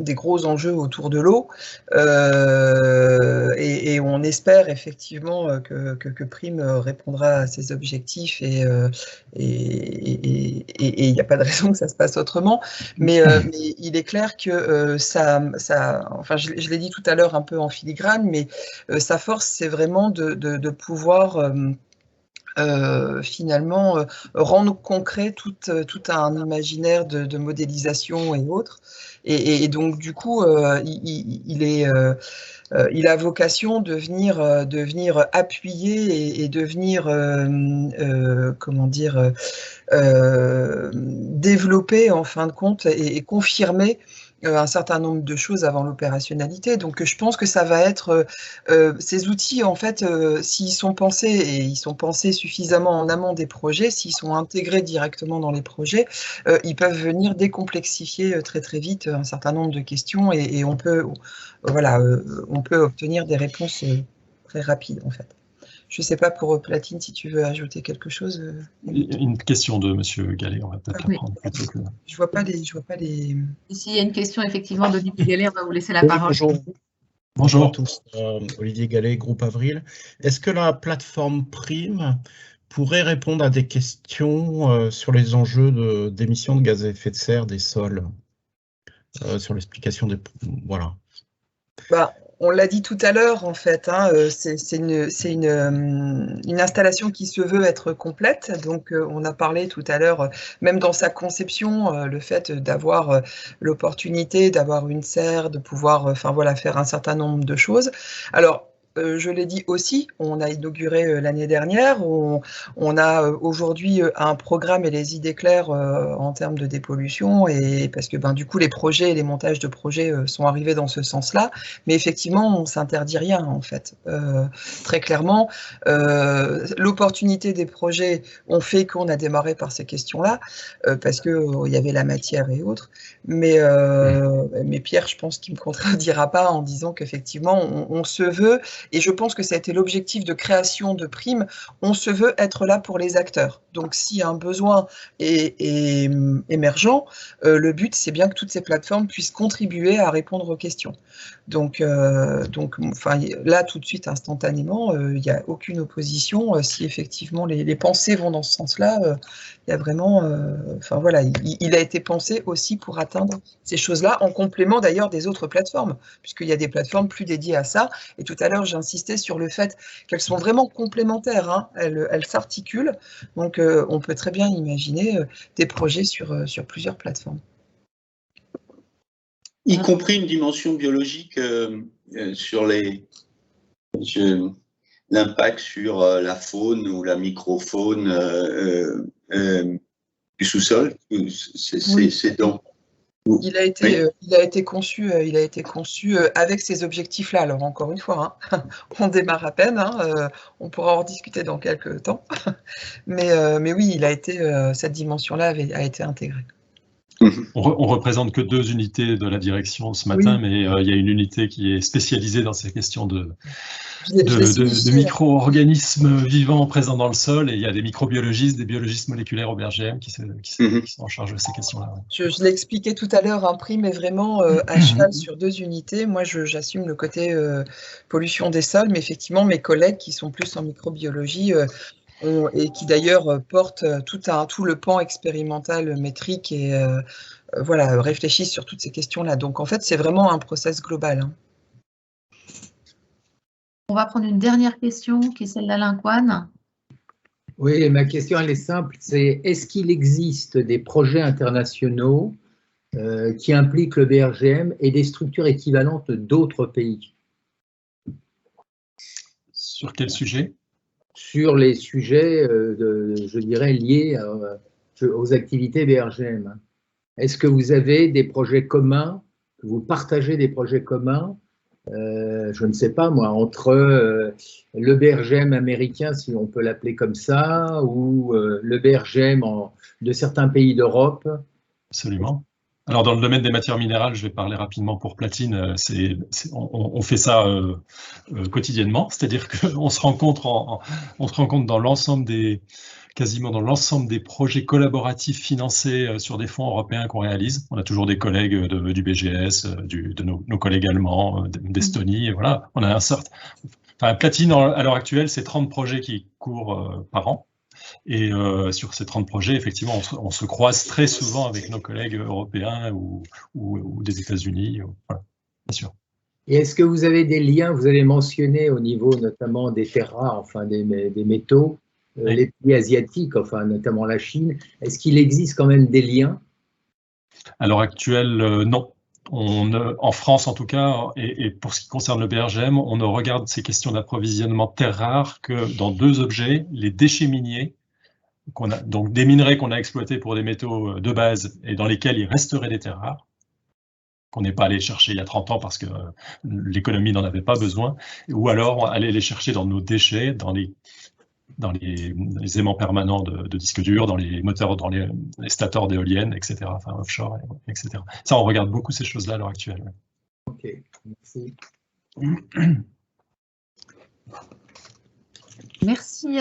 gros enjeux autour de l'eau et on espère effectivement que Prime répondra à ses objectifs et il n'y a pas de raison que ça se passe autrement. Mais il est clair que enfin, je l'ai dit tout à l'heure un peu en filigrane, mais sa force, c'est vraiment de pouvoir finalement rendre concret tout un imaginaire de modélisation et autres. Et donc, du coup, il a vocation de venir appuyer et de venir, comment dire, développer en fin de compte et confirmer un certain nombre de choses avant l'opérationnalité. Donc, je pense que ça va être ces outils, en fait, s'ils sont pensés, et ils sont pensés suffisamment en amont des projets, s'ils sont intégrés directement dans les projets, ils peuvent venir décomplexifier très très vite un certain nombre de questions et on peut, voilà, on peut obtenir des réponses très rapides, en fait. Je ne sais pas pour Platine si tu veux ajouter quelque chose. Une question de Monsieur Gallet, on va peut-être la prendre plutôt que... Je vois pas les. S'il y a une question effectivement d'Olivier Gallet, on va vous laisser la parole. Bonjour. Bonjour à tous. Olivier Gallet, Groupe Avril. Est-ce que la plateforme Prime pourrait répondre à des questions sur les enjeux d'émissions de gaz à effet de serre des sols, sur l'explication des... Voilà. On l'a dit tout à l'heure, en fait, hein, c'est une installation qui se veut être complète. Donc, on a parlé tout à l'heure, même dans sa conception, le fait d'avoir l'opportunité d'avoir une serre, de pouvoir, enfin voilà, faire un certain nombre de choses. Alors, je l'ai dit aussi, on a inauguré l'année dernière, on a aujourd'hui un programme et les idées claires en termes de dépollution, et parce que du coup les projets et les montages de projets sont arrivés dans ce sens-là, mais effectivement on s'interdit rien en fait. Très clairement, l'opportunité des projets ont fait qu'on a démarré par ces questions-là, parce qu'il y avait la matière et autres, mais Pierre, je pense qu'il ne me contredira pas en disant qu'effectivement on se veut. Et je pense que ça a été l'objectif de création de Prime. On se veut être là pour les acteurs. Donc, si un besoin est émergent, le but, c'est bien que toutes ces plateformes puissent contribuer à répondre aux questions. Donc enfin, là, tout de suite, instantanément, il n'y a aucune opposition. Si effectivement les pensées vont dans ce sens-là, il y a vraiment, enfin voilà, il a été pensé aussi pour atteindre ces choses-là, en complément d'ailleurs des autres plateformes, puisqu'il y a des plateformes plus dédiées à ça. Et tout à l'heure, j'insistais sur le fait qu'elles sont vraiment complémentaires, hein. Elles s'articulent. Donc, on peut très bien imaginer des projets sur plusieurs plateformes. Y compris une dimension biologique sur l'impact sur la faune ou la microfaune du sous-sol. C'est donc. Il a été conçu avec ces objectifs-là. Alors encore une fois, hein, on démarre à peine, hein, on pourra en rediscuter dans quelques temps. Mais oui, cette dimension-là a été intégrée. On représente que 2 unités de la direction ce matin, oui. Mais il y a une unité qui est spécialisée dans ces questions de micro-organismes vivants présents dans le sol, et il y a des microbiologistes, des biologistes moléculaires au BRGM qui sont en charge de ces questions-là. Ouais. Je l'ai expliqué tout à l'heure, Prime est vraiment à cheval sur 2 unités. Moi, j'assume le côté pollution des sols, mais effectivement, mes collègues qui sont plus en microbiologie et qui d'ailleurs portent tout le pan expérimental métrique et voilà, réfléchissent sur toutes ces questions-là. Donc en fait, c'est vraiment un process global. Hein. On va prendre une dernière question qui est celle d'Alain Coine. Oui, ma question elle est simple, c'est est-ce qu'il existe des projets internationaux qui impliquent le BRGM et des structures équivalentes d'autres pays? Sur quel sujet? Sur les sujets, je dirais, liés aux activités BRGM. Est-ce que vous avez des projets communs, que vous partagez des projets communs, je ne sais pas moi, entre le BRGM américain, si on peut l'appeler comme ça, ou le BRGM de certains pays d'Europe? Absolument. Alors, dans le domaine des matières minérales, je vais parler rapidement pour Platine. On fait ça quotidiennement, c'est-à-dire qu'on se rencontre dans l'ensemble quasiment dans l'ensemble des projets collaboratifs financés sur des fonds européens qu'on réalise. On a toujours des collègues du BGS, de nos collègues allemands, d'Estonie. Voilà, on a un certain. Enfin, Platine, à l'heure actuelle, c'est 30 projets qui courent par an. Et sur ces 30 projets, effectivement, on se croise très souvent avec nos collègues européens ou des États-Unis. Voilà, bien sûr. Et est-ce que vous avez des liens, vous avez mentionné au niveau notamment des terres rares, enfin des métaux, oui. Les pays asiatiques, enfin notamment la Chine, est-ce qu'il existe quand même des liens? À l'heure actuelle, non. En France, en tout cas, et pour ce qui concerne le BRGM, on ne regarde ces questions d'approvisionnement terres rares que dans 2 objets, les déchets miniers, donc des minerais qu'on a exploités pour des métaux de base et dans lesquels il resterait des terres rares, qu'on n'est pas allé chercher il y a 30 ans parce que l'économie n'en avait pas besoin, ou alors aller les chercher dans nos déchets, dans les aimants permanents de disques durs, dans les moteurs, dans les stators d'éoliennes, etc., enfin offshore, etc. Ça, on regarde beaucoup ces choses-là à l'heure actuelle. Ok, merci. Merci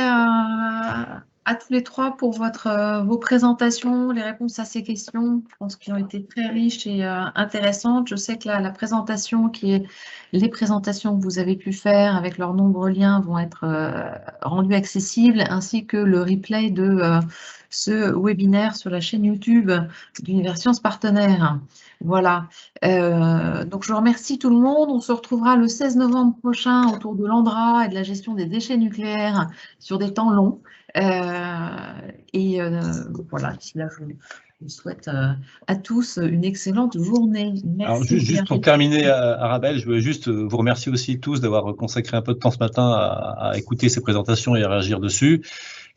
à tous les 3 pour vos présentations, les réponses à ces questions. Je pense qu'elles ont été très riches et intéressantes. Je sais que la présentation les présentations que vous avez pu faire avec leurs nombreux liens vont être rendus accessibles, ainsi que le replay de ce webinaire sur la chaîne YouTube d'Univers Sciences Partenaires. Voilà. Donc, je remercie tout le monde. On se retrouvera le 16 novembre prochain autour de l'ANDRA et de la gestion des déchets nucléaires sur des temps longs. Voilà, d'ici là, je vous souhaite à tous une excellente journée. Merci. Alors, juste pour terminer, Arabelle, je veux juste vous remercier aussi tous d'avoir consacré un peu de temps ce matin à écouter ces présentations et à réagir dessus.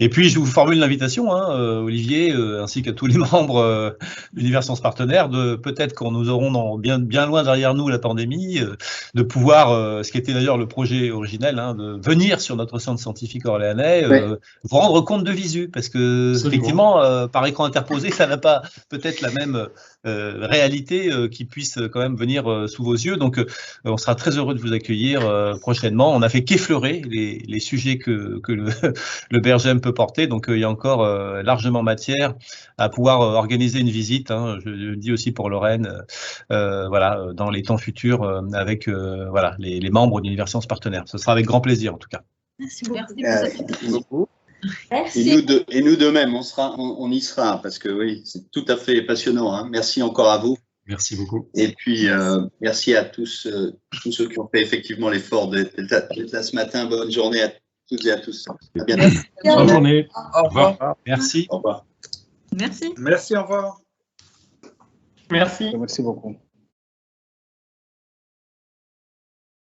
Et puis, je vous formule l'invitation, hein, Olivier, ainsi qu'à tous les membres de l'Univers Sciences Partenaires, de peut-être quand nous aurons bien loin derrière nous la pandémie, de pouvoir, ce qui était d'ailleurs le projet originel, hein, de venir sur notre centre scientifique orléanais, vous rendre compte de visu, parce que effectivement, par écran interposé, ça n'a pas peut-être la même réalité qui puisse quand même venir sous vos yeux. Donc, on sera très heureux de vous accueillir prochainement. On n'a fait qu'effleurer les sujets que le BRGM peut porter, donc il y a encore largement matière à pouvoir organiser une visite, hein, je le dis aussi pour Lorraine, voilà, dans les temps futurs avec voilà, les membres d'Univers Sciences Partenaires. Ce sera avec grand plaisir en tout cas. Merci beaucoup. Merci beaucoup. Merci. Et nous de même, on y sera, parce que oui, c'est tout à fait passionnant, hein. Merci encore à vous. Merci beaucoup. Et puis, merci à tous ceux qui ont fait effectivement l'effort d'être là ce matin. Bonne journée à toutes et à tous. À bientôt. Bonne journée. Au revoir. Merci. Au revoir. Merci. Merci, au revoir. Merci. Merci beaucoup.